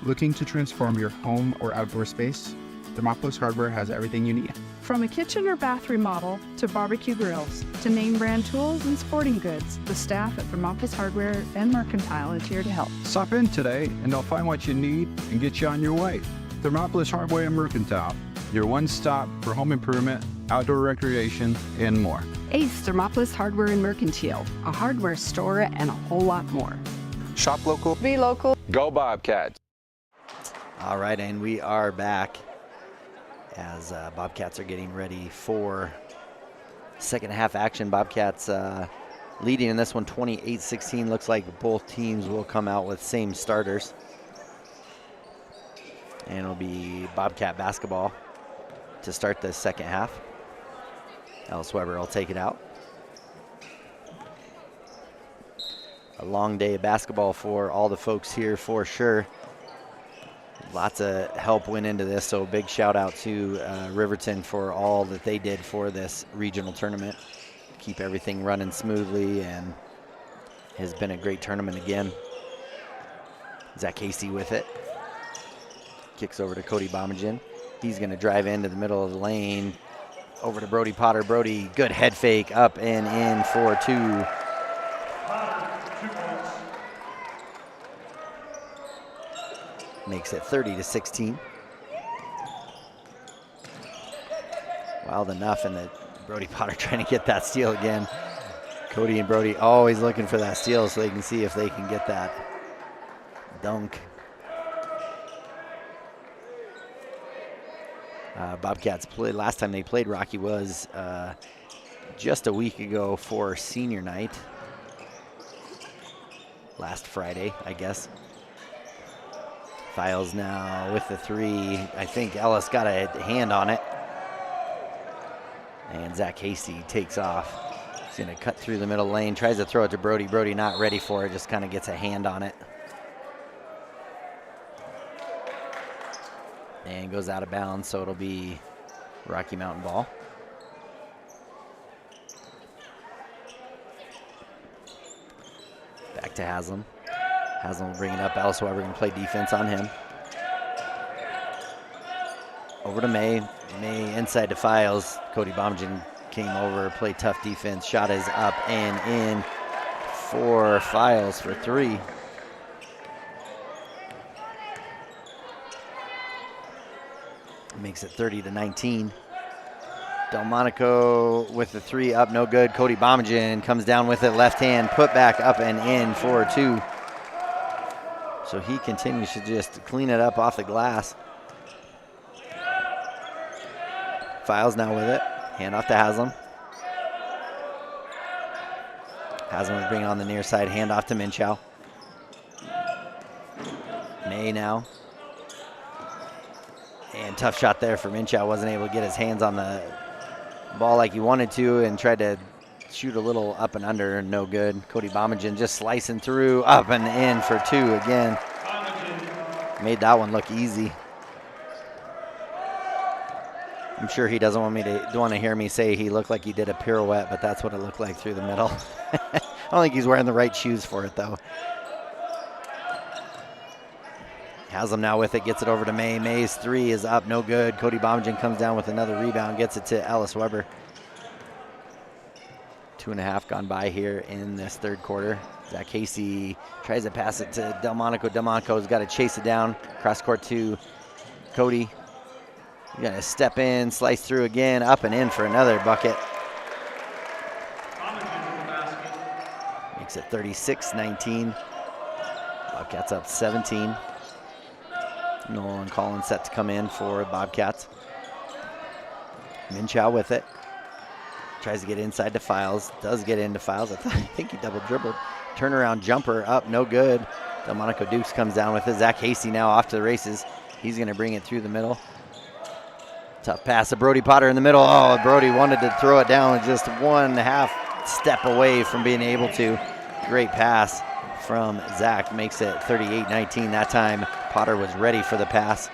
Looking to transform your home or outdoor space? Thermopolis Hardware has everything you need. From a kitchen or bath remodel to barbecue grills to name brand tools and sporting goods, the staff at Thermopolis Hardware and Mercantile is here to help. Stop in today and they'll find what you need and get you on your way. Thermopolis Hardware and Mercantile, your one stop for home improvement, outdoor recreation, and more. Ace Thermopolis Hardware and Mercantile, a hardware store and a whole lot more. Shop local. Be local. Go Bobcats. All right, and we are back. as Bobcats are getting ready for second half action. Bobcats leading in this one 28-16. Looks like both teams will come out with same starters. And it'll be Bobcat basketball to start the second half. Ellis Weber will take it out. A long day of basketball for all the folks here for sure. Lots of help went into this, so big shout out to Riverton for all that they did for this regional tournament. Keep everything running smoothly, and has been a great tournament again. Zach Casey with it. Kicks over to Cody Bomagen. He's going to drive into the middle of the lane. Over to Brody Potter. Brody, good head fake, up and in for 2. Makes it 30-16. Wild enough, and Brody Potter trying to get that steal again. Cody and Brody always looking for that steal so they can see if they can get that dunk. Bobcats played, last time they played Rocky was just a week ago for senior night. Last Friday, I guess. Files now with the 3. I think Ellis got a hand on it. And Zach Hasty takes off. He's going to cut through the middle lane, tries to throw it to Brody. Brody not ready for it, just kind of gets a hand on it. And goes out of bounds, so it'll be Rocky Mountain ball. Back to Haslam. Haslam will bring it up. Ellis Weber going to play defense on him. Over to May. May inside to Files. Cody Bomagen came over, played tough defense. Shot is up and in for Files for 3. Makes it 30-19. Delmonico with the 3 up, no good. Cody Bomagen comes down with it, left hand, put back up and in for 2. So he continues to just clean it up off the glass. Files now with it. Hand off to Haslam. Haslam will bring it on the near side. Hand off to Minchow. May now. And tough shot there for Minchow. Wasn't able to get his hands on the ball like he wanted to and tried to shoot a little up and under. No good. Cody Bomagen just slicing through, up and in for 2 again. Made that one look easy. I'm sure he doesn't want to hear me say he looked like he did a pirouette, but that's what it looked like through the middle. I don't think he's wearing the right shoes for it, though. Haslam now with it, gets it over to May. May's 3 is up, no good. Cody Bomagen comes down with another rebound, gets it to Ellis Weber. 2.5 gone by here in this third quarter. Zach Casey tries to pass it to Delmonico. Delmonico's got to chase it down. Cross court to Cody. You got to step in, slice through again, up and in for another bucket. Makes it 36-19. Bobcats up 17. Nolan Collins set to come in for Bobcats. Minchow with it. Tries to get inside to Files. Does get into Files. I think he double dribbled. Turnaround jumper up, no good. Delmonico Dukes comes down with it. Zach Hasty now off to the races. He's going to bring it through the middle. Tough pass to Brody Potter in the middle. Oh, Brody wanted to throw it down, just 1.5 step away from being able to. Great pass from Zach. Makes it 38-19 that time. Potter was ready for the pass.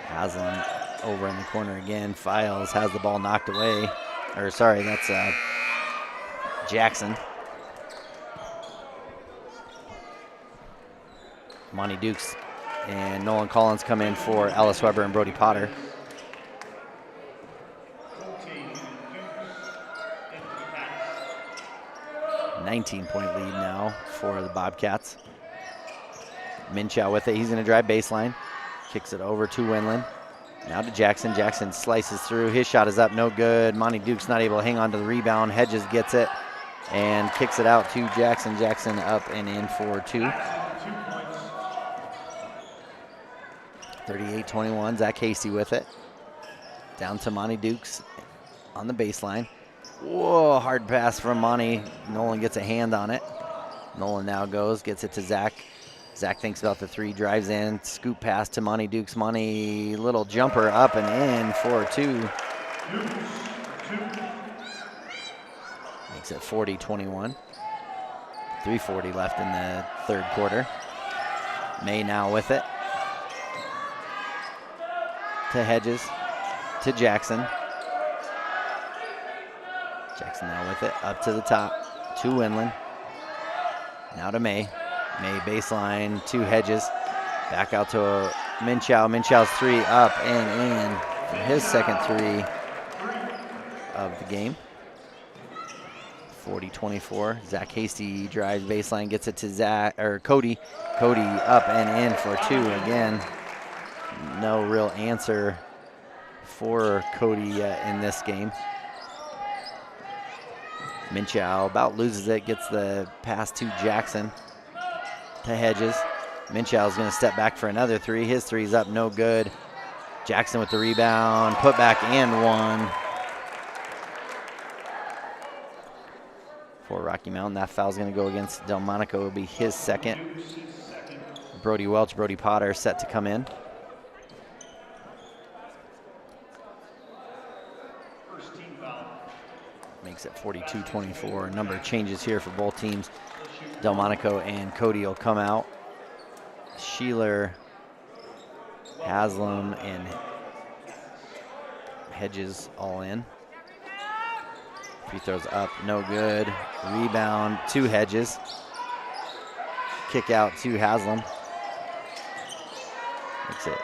Haslam over in the corner again. Files has the ball knocked away. Or sorry, that's Jackson. Monty Dukes and Nolan Collins come in for Ellis Weber and Brody Potter. $19-point lead now for the Bobcats. Minchow with it. He's going to drive baseline. Kicks it over to Winland. Now to Jackson. Jackson slices through. His shot is up, no good. Monty Duke's not able to hang on to the rebound. Hedges gets it and kicks it out to Jackson. Jackson up and in for 2. 38-21, Zach Hasty with it. Down to Monty Dukes on the baseline. Whoa, hard pass from Monty. Nolan gets a hand on it. Nolan now gets it to Zach. Zach thinks about the three, drives in, scoop pass to Monty Dukes. Monty, little jumper up and in for 2. Makes it 40-21. 3:40 left in the third quarter. May now with it. To Hedges, to Jackson. Jackson now with it, up to the top, to Winland. Now to May. May baseline to Hedges. Back out to Minchow. Minchow's 3 up and in for his second 3 of the game. 40-24. Zach Hasty drives baseline, gets it to Cody. Cody up and in for 2 again. No real answer for Cody in this game. Minchow about loses it, gets the pass to Jackson, to Hedges. Minchow's going to step back for another 3. His 3's up, no good. Jackson with the rebound, put back and 1. For Rocky Mountain, that foul's going to go against Delmonico. It'll be his second. Brody Welch, Brody Potter set to come in. Makes it 42-24. Number of changes here for both teams. Delmonico and Cody will come out. Sheeler, Haslam, and Hedges all in. Free throws up, no good. Rebound to Hedges. Kick out to Haslam. Makes it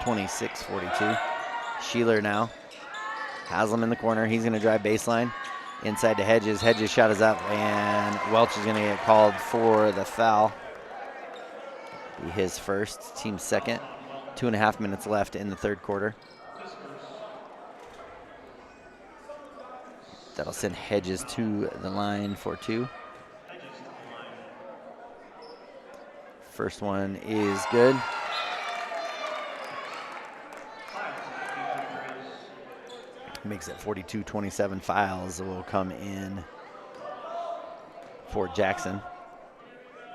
26-42. Sheeler now. Haslam in the corner. He's going to drive baseline. Inside to Hedges. Hedges' shot is up, and Welch is going to get called for the foul. Be his first, team second. 2.5 minutes left in the third quarter. That'll send Hedges to the line for 2. First one is good. Makes it 42-27. Files will come in for Jackson.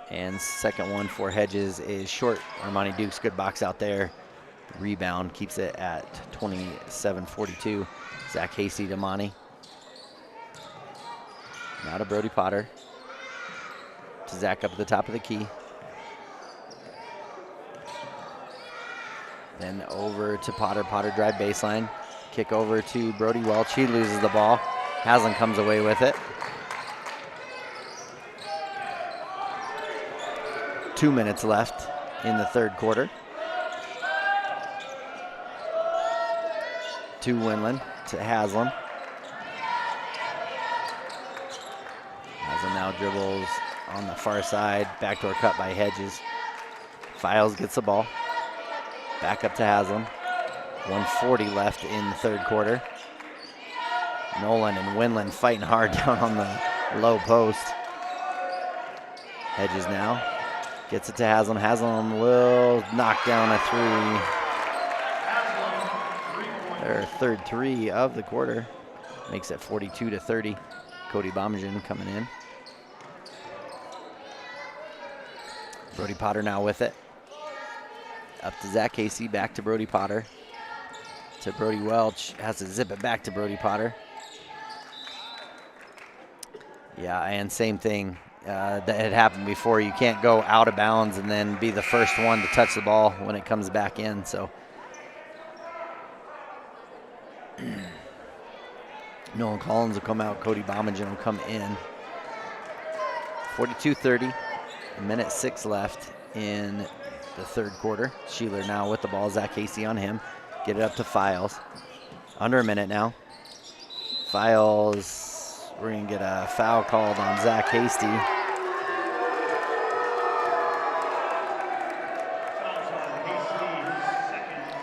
And second one for Hedges is short. Armani Dukes, good box out there. Rebound keeps it at 27-42. Zach Hasty to Monty. Now to Brody Potter. To Zach up at the top of the key. Then over to Potter. Potter drive baseline. Kick over to Brody Welch. He loses the ball. Haslam comes away with it. 2 minutes left in the third quarter. To Winland, to Haslam. Haslam now dribbles on the far side. Backdoor cut by Hedges. Files gets the ball. Back up to Haslam. 1:40 left in the third quarter. Nolan and Winland fighting hard down on the low post. Hedges now gets it to Haslam. Haslam will knock down a 3. Their third 3 of the quarter. Makes it 42-30. Cody Bomjan coming in. Brody Potter now with it. Up to Zach Hasty, back to Brody Potter. To Brody Welch, has to zip it back to Brody Potter. Yeah, and same thing that had happened before. You can't go out of bounds and then be the first one to touch the ball when it comes back in. So Nolan Collins will come out. Cody Bomingen will come in. 42-30. 1:06 left in the third quarter. Sheeler now with the ball. Zach Hasty on him. Get it up to Files. Under a minute now. Files, we're going to get a foul called on Zach Hasty.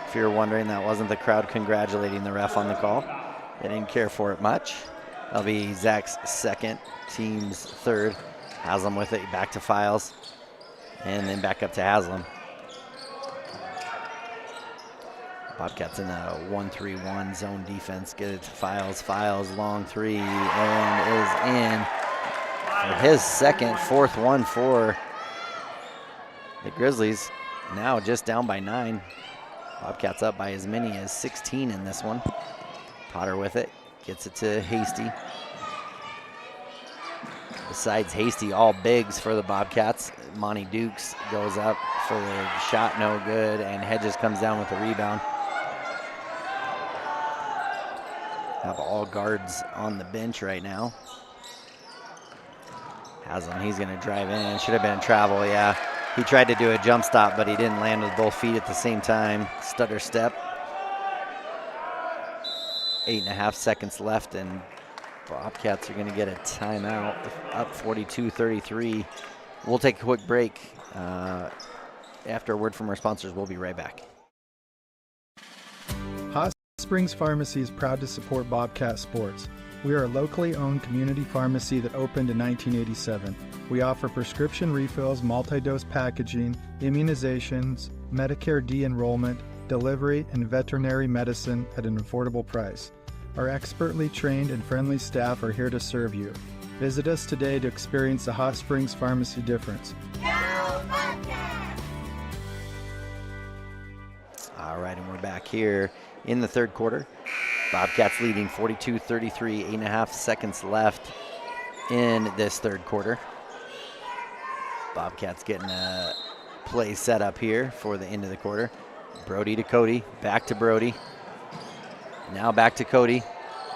If you're wondering, that wasn't the crowd congratulating the ref on the call. They didn't care for it much. That'll be Zach's second, team's third. Haslam with it, back to Files. And then back up to Haslam. Bobcats in a 1-3-1 zone defense. Get it to Files. Files, long three, and is in for his second, fourth one for the Grizzlies. Now just down by 9. Bobcats up by as many as 16 in this one. Potter with it, gets it to Hasty. Besides Hasty, all bigs for the Bobcats. Monty Dukes goes up for the shot, no good, and Hedges comes down with the rebound. Have all guards on the bench right now. Haslam, he's gonna drive in. Should have been a travel, yeah. He tried to do a jump stop, but he didn't land with both feet at the same time. Stutter step. 8.5 seconds left, and Bobcats are gonna get a timeout, up 42-33. We'll take a quick break. After a word from our sponsors, we'll be right back. Hot Springs Pharmacy is proud to support Bobcat Sports. We are a locally owned community pharmacy that opened in 1987. We offer prescription refills, multi-dose packaging, immunizations, Medicare de-enrollment, delivery, and veterinary medicine at an affordable price. Our expertly trained and friendly staff are here to serve you. Visit us today to experience the Hot Springs Pharmacy difference. All right, and we're back here in the third quarter. Bobcats leading 42-33, 8.5 seconds left in this third quarter. Bobcats getting a play set up here for the end of the quarter. Brody to Cody, back to Brody. Now back to Cody,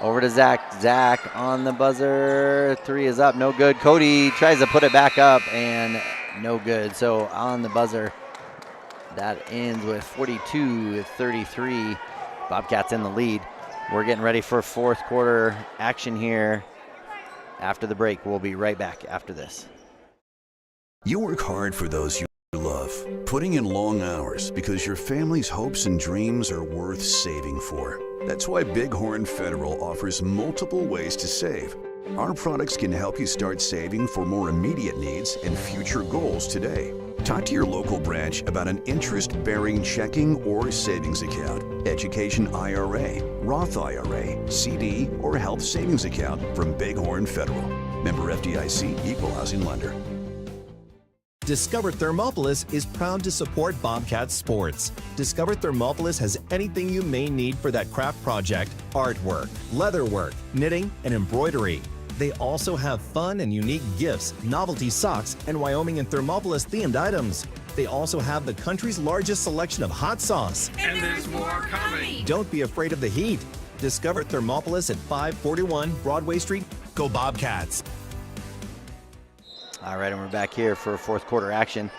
over to Zach. Zach on the buzzer, 3 is up, no good. Cody tries to put it back up and no good. So on the buzzer, that ends with 42-33. Bobcats in the lead. We're getting ready for fourth quarter action here after the break. We'll be right back after this. You work hard for those you love, putting in long hours because your family's hopes and dreams are worth saving for. That's why Bighorn Federal offers multiple ways to save. Our products can help you start saving for more immediate needs and future goals today. Talk to your local branch about an interest-bearing checking or savings account, education IRA, Roth IRA, CD, or health savings account from Bighorn Federal. Member FDIC, Equal Housing Lender. Discover Thermopolis is proud to support Bobcat Sports. Discover Thermopolis has anything you may need for that craft project: artwork, leatherwork, knitting, and embroidery. They also have fun and unique gifts, novelty socks, and Wyoming and Thermopolis themed items. They also have the country's largest selection of hot sauce. And there's more coming. Don't be afraid of the heat. Discover Thermopolis at 541 Broadway Street. Go Bobcats! All right, and we're back here for fourth quarter action.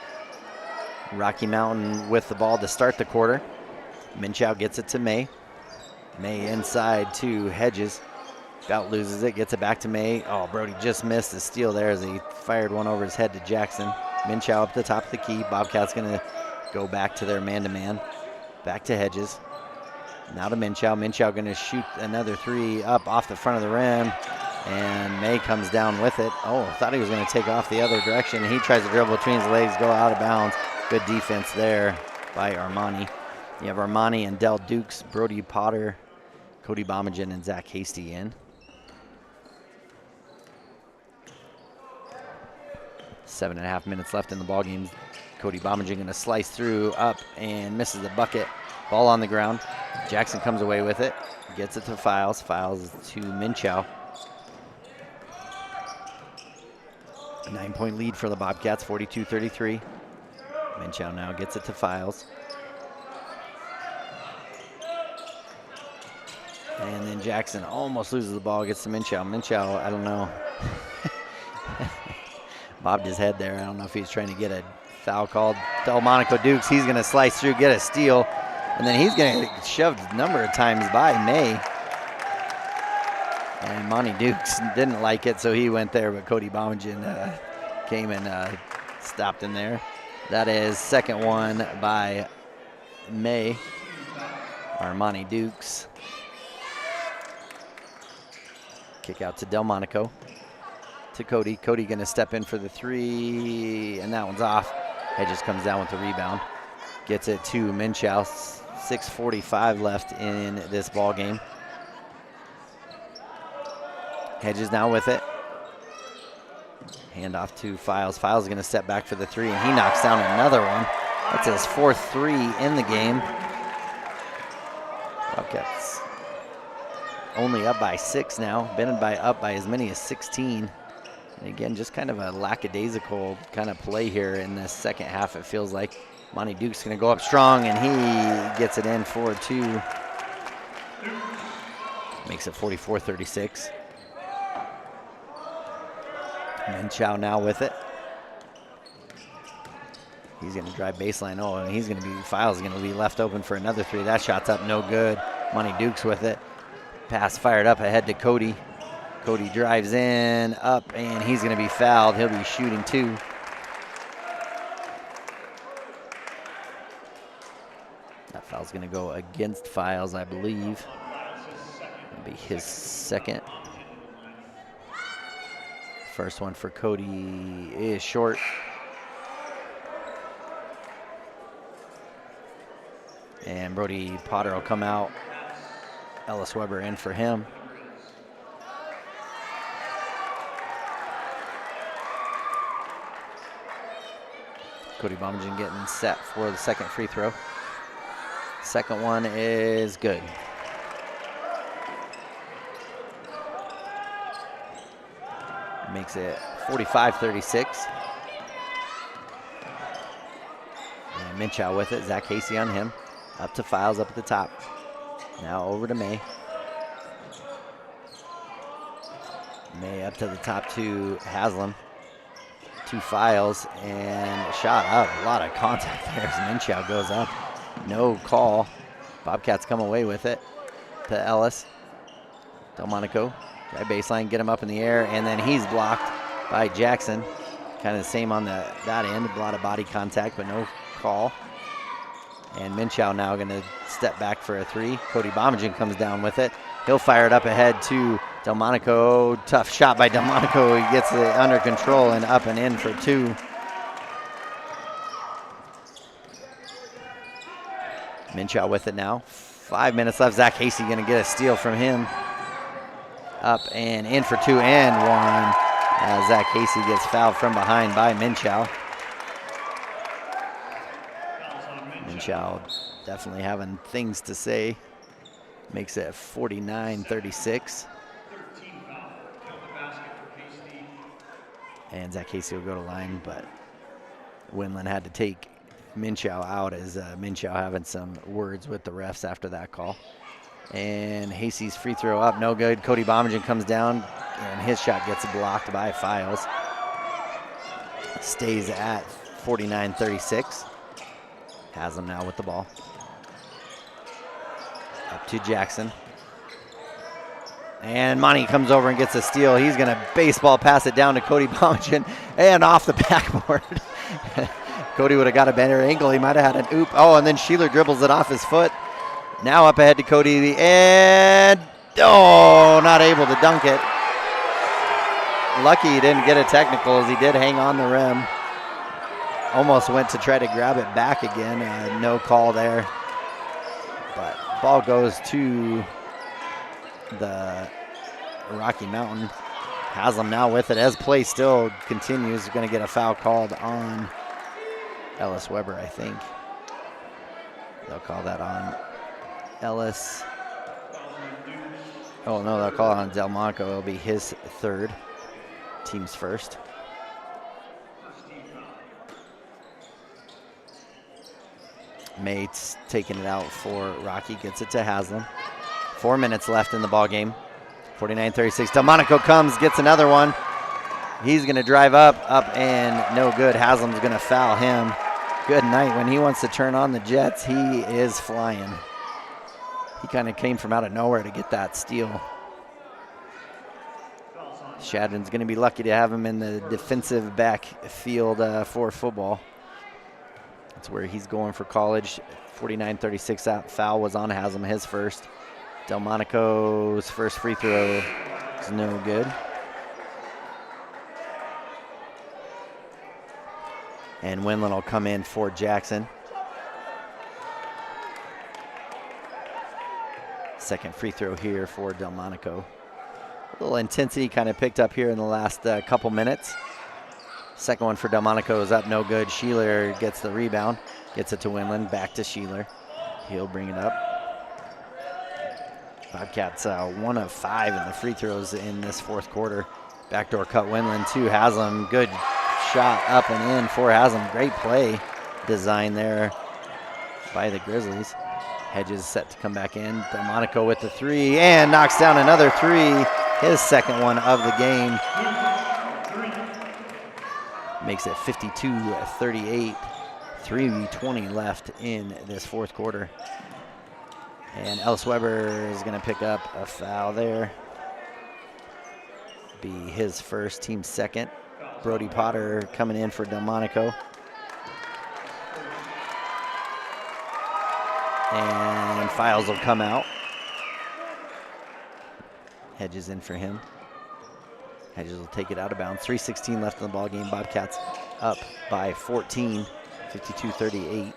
Rocky Mountain with the ball to start the quarter. Minchow gets it to May. May inside to Hedges. Bout loses it, gets it back to May. Oh, Brody just missed the steal there as he fired one over his head to Jackson. Minchow up the top of the key. Bobcats gonna go back to their man-to-man. Back to Hedges. Now to Minchow. Minchow gonna shoot another 3 up off the front of the rim. And May comes down with it. Oh, thought he was going to take off the other direction. He tries to dribble between his legs, go out of bounds. Good defense there by Armani. You have Armani and Del Dukes, Brody Potter, Cody Bomagen, and Zach Hasty in. 7.5 minutes left in the ballgame. Cody Bomagen going to slice through, up, and misses the bucket. Ball on the ground. Jackson comes away with it. Gets it to Files. Files to Minchow. 9-point lead for the Bobcats, 42-33. Minchow now gets it to Files. And then Jackson almost loses the ball, gets to Minchow. Minchow, I don't know. Bobbed his head there. I don't know if he's trying to get a foul called. Delmonico Dukes, he's going to slice through, get a steal. And then he's going to get shoved a number of times by May. And Monty Dukes didn't like it, so he went there, but Cody Bomagen came and stopped him there. That is second one by May, Armani Dukes. Kick out to Delmonico, to Cody. Cody gonna step in for the 3, and that one's off. Hedges comes down with the rebound. Gets it to Minchow. 6:45 left in this ball game. Hedges now with it. Hand off to Files. Files is going to step back for the three, and he knocks down another one. That's his 4th three in the game. Bobcats only up by 6 now. Been up by as many as 16. And again, just kind of a lackadaisical kind of play here in this second half, it feels like. Monty Duke's going to go up strong, and he gets it in for 2. Makes it 44-36. Minchow now with it. He's going to drive baseline. Oh, and he's going to be, Files is going to be left open for another 3. That shot's up, no good. Monty Duke's with it. Pass fired up ahead to Cody. Cody drives in, up, and he's going to be fouled. He'll be shooting 2. That foul's going to go against Files, I believe. It'll be his 2nd. First one for Cody is short. And Brody Potter will come out. Ellis Weber in for him. Cody Bombingen getting set for the 2nd free throw. Second one is good. Makes it 45-36. And Minchow with it. Zach Casey on him. Up to Files up at the top. Now over to May. May up to the top to Haslam. 2 Files and shot up. A lot of contact there as Minchow goes up. No call. Bobcats come away with it to Ellis. Delmonico. Drive baseline, get him up in the air, and then he's blocked by Jackson. Kind of the same on that end. A lot of body contact, but no call. And Minchow now going to step back for a 3. Cody Bombingen comes down with it. He'll fire it up ahead to Delmonico. Tough shot by Delmonico. He gets it under control and up and in for 2. Minchow with it now. 5 minutes left. Zach Hasey going to get a steal from him. Up and in for 2 and 1. Zach Hasey gets fouled from behind by Minchow. Minchow definitely having things to say. Makes it 49-36. And Zach Casey will go to line, but Winland had to take Minchow out as Minchow having some words with the refs after that call. And Hasey's free throw up, no good. Cody Bombingen comes down, and his shot gets blocked by Files. Stays at 49-36. Has him now with the ball. Up to Jackson. And Monty comes over and gets a steal. He's going to baseball pass it down to Cody Bombingen and off the backboard. Cody would have got a better angle. He might have had an oop. Oh, and then Sheeler dribbles it off his foot. Now up ahead to Cody, and not able to dunk it. Lucky he didn't get a technical as he did hang on the rim. Almost went to try to grab it back again. No call there. But ball goes to the Rocky Mountain. Haslam now with it as play still continues. Going to get a foul called on Ellis Weber, I think. They'll call that on Ellis. Oh no, they'll call it on Delmonico. It'll be his 3rd, team's 1st. Mates taking it out for Rocky, gets it to Haslam. 4 minutes left in the ball game. 49-36. Delmonico comes, gets another one. He's going to drive up, and no good. Haslam's going to foul him. Good night. When he wants to turn on the Jets, he is flying. He kind of came from out of nowhere to get that steal. Shadron's going to be lucky to have him in the defensive backfield for football. That's where he's going for college. 49-36, that foul was on Haslam, his 1st. Delmonico's first free throw is no good. And Winland will come in for Jackson. Second free throw here for Delmonico. A little intensity kind of picked up here in the last couple minutes. Second one for Delmonico is up, no good. Sheeler gets the rebound, gets it to Winland, back to Sheeler. He'll bring it up. Bobcats 1 of 5 in the free throws in this fourth quarter. Backdoor cut Winland to Haslam. Good shot up and in for Haslam. Great play design there by the Grizzlies. Hedges set to come back in. Delmonico with the three and knocks down another three. His second one of the game. Makes it 52-38. 3:20 left in this fourth quarter. And Ellis Weber is going to pick up a foul there. Be his first, team second. Brody Potter coming in for Delmonico. And fouls will come out. Hedges in for him. Hedges will take it out of bounds. 3:16 left in the ball game. Bobcats up by 14, 52-38.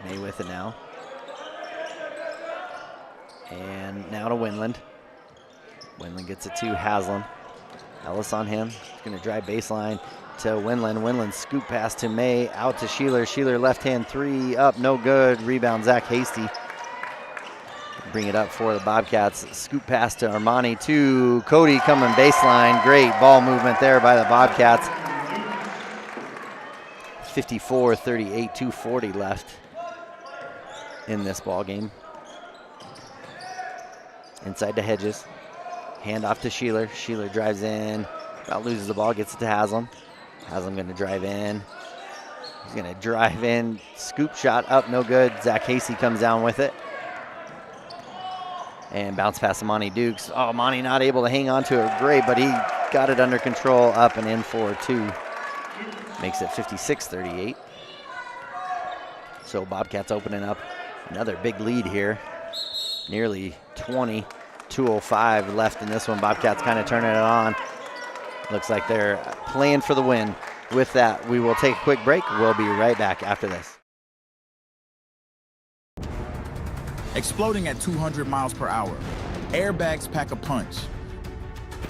May with it now. And now to Winland. Winland gets it to Haslam. Ellis on him. He's going to drive baseline to Winland. Winland scoop pass to May, out to Sheeler. Sheeler left hand three, up, no good. Rebound, Zach Hasty. Bring it up for the Bobcats. Scoop pass to Armani, to Cody coming baseline. Great ball movement there by the Bobcats. 54-38, 2:40 left in this ball game. Inside to Hedges. Hand off to Sheeler. Sheeler drives in. About loses the ball, gets it to Haslam. Haslam going to drive in. He's going to drive in. Scoop shot up, no good. Zach Hasty comes down with it. And bounce past Amani Dukes. Oh, Amani not able to hang on to it. Great, but he got it under control, up and in for two. Makes it 56-38. So Bobcats opening up another big lead here. Nearly 20. 2:05 left in this one. Bobcats kind of turning it on. Looks like they're playing for the win. With that, we will take a quick break. We'll be right back after this. Exploding at 200 miles per hour, airbags pack a punch.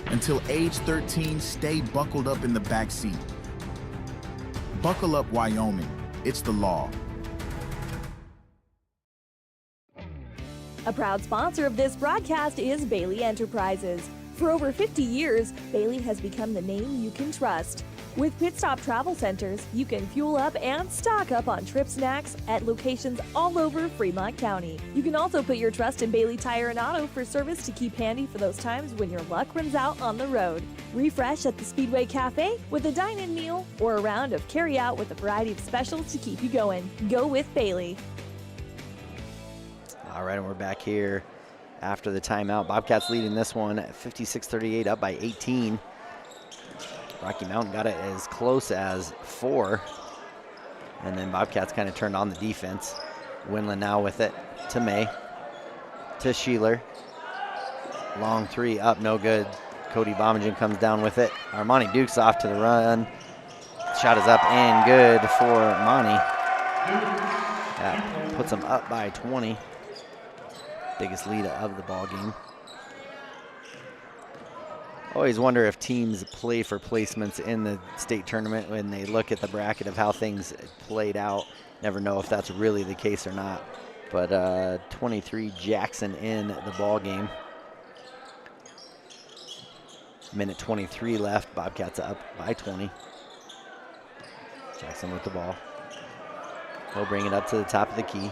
Until age 13, stay buckled up in the back seat. Buckle up, Wyoming. It's the law. A proud sponsor of this broadcast is Bailey Enterprises. For over 50 years, Bailey has become the name you can trust. With Pit Stop Travel Centers, you can fuel up and stock up on trip snacks at locations all over Fremont County. You can also put your trust in Bailey Tire and Auto for service to keep handy for those times when your luck runs out on the road. Refresh at the Speedway Cafe with a dine-in meal or a round of carry-out with a variety of specials to keep you going. Go with Bailey. All right, and we're back here after the timeout. Bobcats leading this one at 56-38, up by 18. Rocky Mountain got it as close as 4. And then Bobcats kind of turned on the defense. Winland now with it to May, to Sheeler. Long three up, no good. Cody Bommingen comes down with it. Armani Dukes off to the run. Shot is up and good for Monty. That puts them up by 20. Biggest lead of the ball game. Always wonder if teams play for placements in the state tournament when they look at the bracket of how things played out. Never know if that's really the case or not. But 23 Jackson in the ball game. Minute 23 left. Bobcats up by 20. Jackson with the ball. He'll bring it up to the top of the key.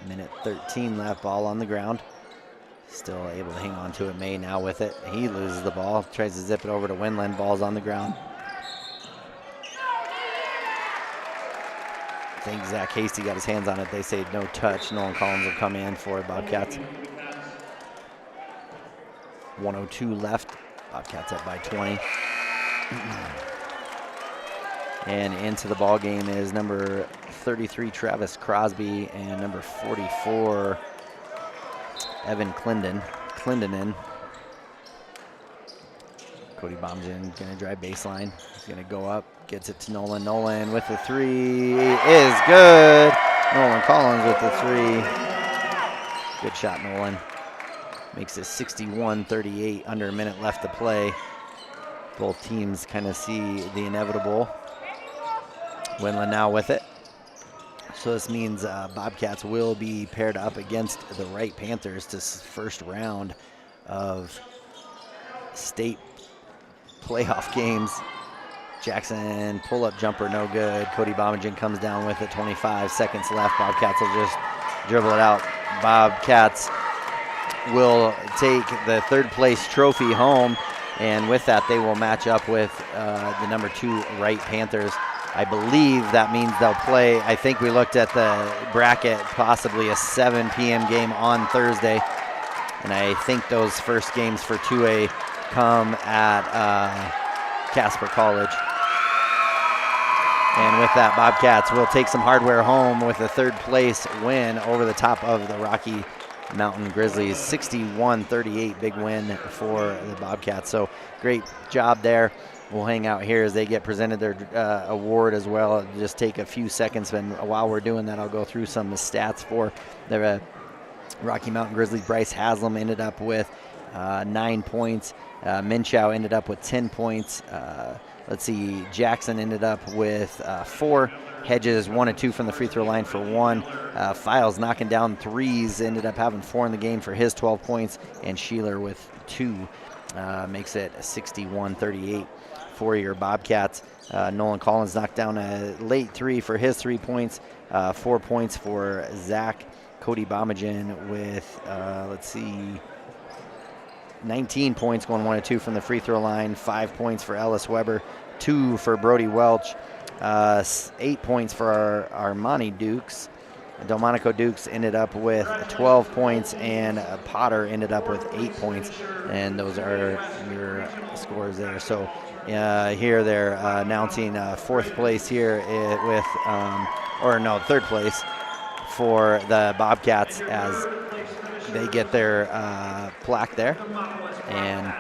Minute 13 left, ball on the ground. Still able to hang on to it. May now with it. He loses the ball, tries to zip it over to Winland. Ball's on the ground. I think Zach Hasty got his hands on it. They say no touch. Nolan Collins will come in for Bobcats. 102 left. Bobcats up by 20. And into the ball game is number 33, Travis Crosby, and number 44, Evan Clindonen. Cody Bomjan going to drive baseline. He's going to go up, gets it to Nolan. Nolan with the three is good. Nolan Collins with the three. Good shot, Nolan. Makes it 61-38, under a minute left to play. Both teams kind of see the inevitable. Winland now with it. So this means Bobcats will be paired up against the Wright Panthers to first round of state playoff games. Jackson pull-up jumper, no good. Cody Bomjan comes down with it, 25 seconds left. Bobcats will just dribble it out. Bobcats will take the third place trophy home, and with that they will match up with the number 2 Wright Panthers. I believe that means they'll play, I think we looked at the bracket, possibly a 7 p.m. game on Thursday. And I think those first games for 2A come at Casper College. And with that, Bobcats will take some hardware home with a third place win over the top of the Rocky Mountain Grizzlies. 61-38, big win for the Bobcats. So great job there. We'll hang out here as they get presented their award as well. It'll just take a few seconds, and while we're doing that, I'll go through some stats for the Rocky Mountain Grizzlies. Bryce Haslam ended up with 9 points. Minchow ended up with 10 points. Let's see, Jackson ended up with 4. Hedges 1 and 2 from the free throw line for 1. Files knocking down threes, ended up having 4 in the game for his 12 points. And Sheeler with 2 makes it 61-38 for your Bobcats. Nolan Collins knocked down a late 3 for his 3 points. 4 points for Zach. Cody Bomjan with, 19 points, going 1 and 2 from the free throw line. 5 points for Ellis Weber. 2 for Brody Welch. 8 points for our Armani Dukes. Delmonico Dukes ended up with 12 points, and Potter ended up with 8 points. And those are your scores there. So here they're announcing 4th place here with, third place for the Bobcats as they get their plaque there. And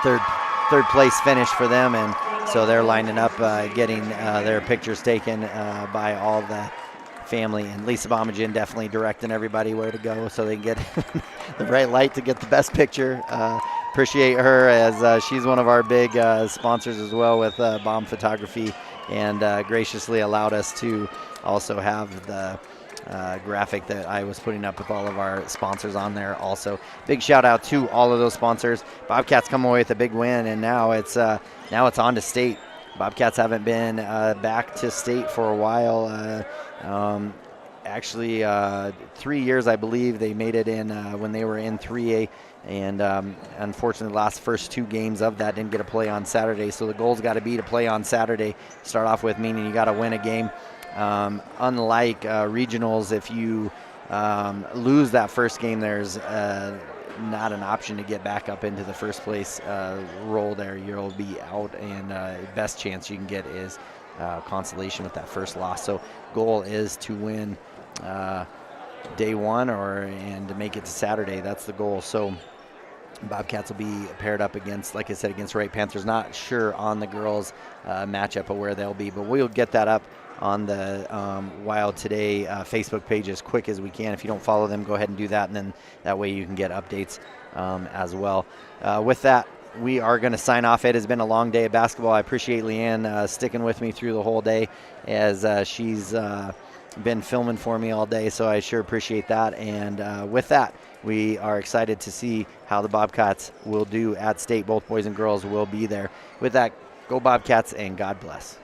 third place finish for them, and so they're lining up getting their pictures taken by all the family, and Lisa Bombajan definitely directing everybody where to go so they can get the right light to get the best picture. Appreciate her as she's one of our big sponsors as well with Bomb Photography, and graciously allowed us to also have the graphic that I was putting up with all of our sponsors on there. Also, big shout out to all of those sponsors. Bobcats come away with a big win, and now it's on to state. Bobcats haven't been back to state for a while. Actually, 3 years, I believe, they made it in when they were in 3A. And unfortunately, the last first 2 games of that didn't get to play on Saturday. So the goal's got to be to play on Saturday. Start off with meaning you got to win a game. Unlike regionals, if you lose that first game, there's not an option to get back up into the first place role there. You'll be out, and best chance you can get is consolation with that first loss. So goal is to win day 1 and to make it to Saturday. That's the goal. So Bobcats will be paired up against, like I said, against Wright Panthers. Not sure on the girls' matchup of where they'll be, but we'll get that up on the WyoToday Facebook page as quick as we can. If you don't follow them, go ahead and do that, and then that way you can get updates as well. With that, we are going to sign off. It has been a long day of basketball. I appreciate Leanne sticking with me through the whole day as she's been filming for me all day, so I sure appreciate that. And with that, we are excited to see how the Bobcats will do at state. Both boys and girls will be there. With that, go Bobcats, and God bless.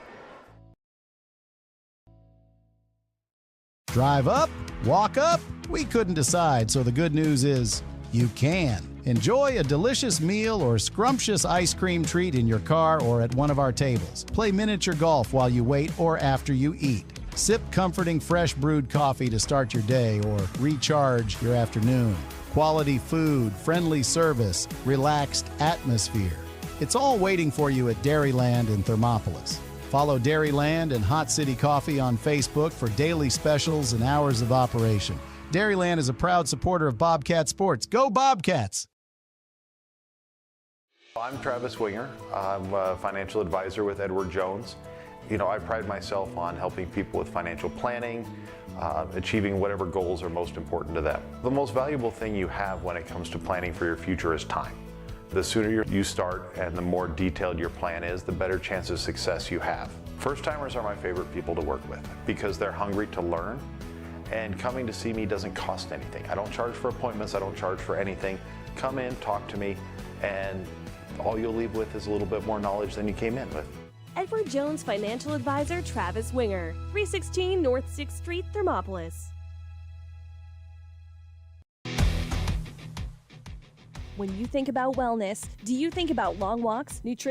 Drive up? Walk up? We couldn't decide, so the good news is you can. Enjoy a delicious meal or scrumptious ice cream treat in your car or at one of our tables. Play miniature golf while you wait or after you eat. Sip comforting fresh brewed coffee to start your day or recharge your afternoon. Quality food, friendly service, relaxed atmosphere. It's all waiting for you at Dairyland in Thermopolis. Follow Dairyland and Hot City Coffee on Facebook for daily specials and hours of operation. Dairyland is a proud supporter of Bobcat Sports. Go Bobcats! I'm Travis Winger. I'm a financial advisor with Edward Jones. You know, I pride myself on helping people with financial planning, achieving whatever goals are most important to them. The most valuable thing you have when it comes to planning for your future is time. The sooner you start and the more detailed your plan is, the better chance of success you have. First-timers are my favorite people to work with because they're hungry to learn, and coming to see me doesn't cost anything. I don't charge for appointments, I don't charge for anything. Come in, talk to me, and all you'll leave with is a little bit more knowledge than you came in with. Edward Jones financial advisor Travis Winger, 316 North 6th Street, Thermopolis. When you think about wellness, do you think about long walks, nutrition?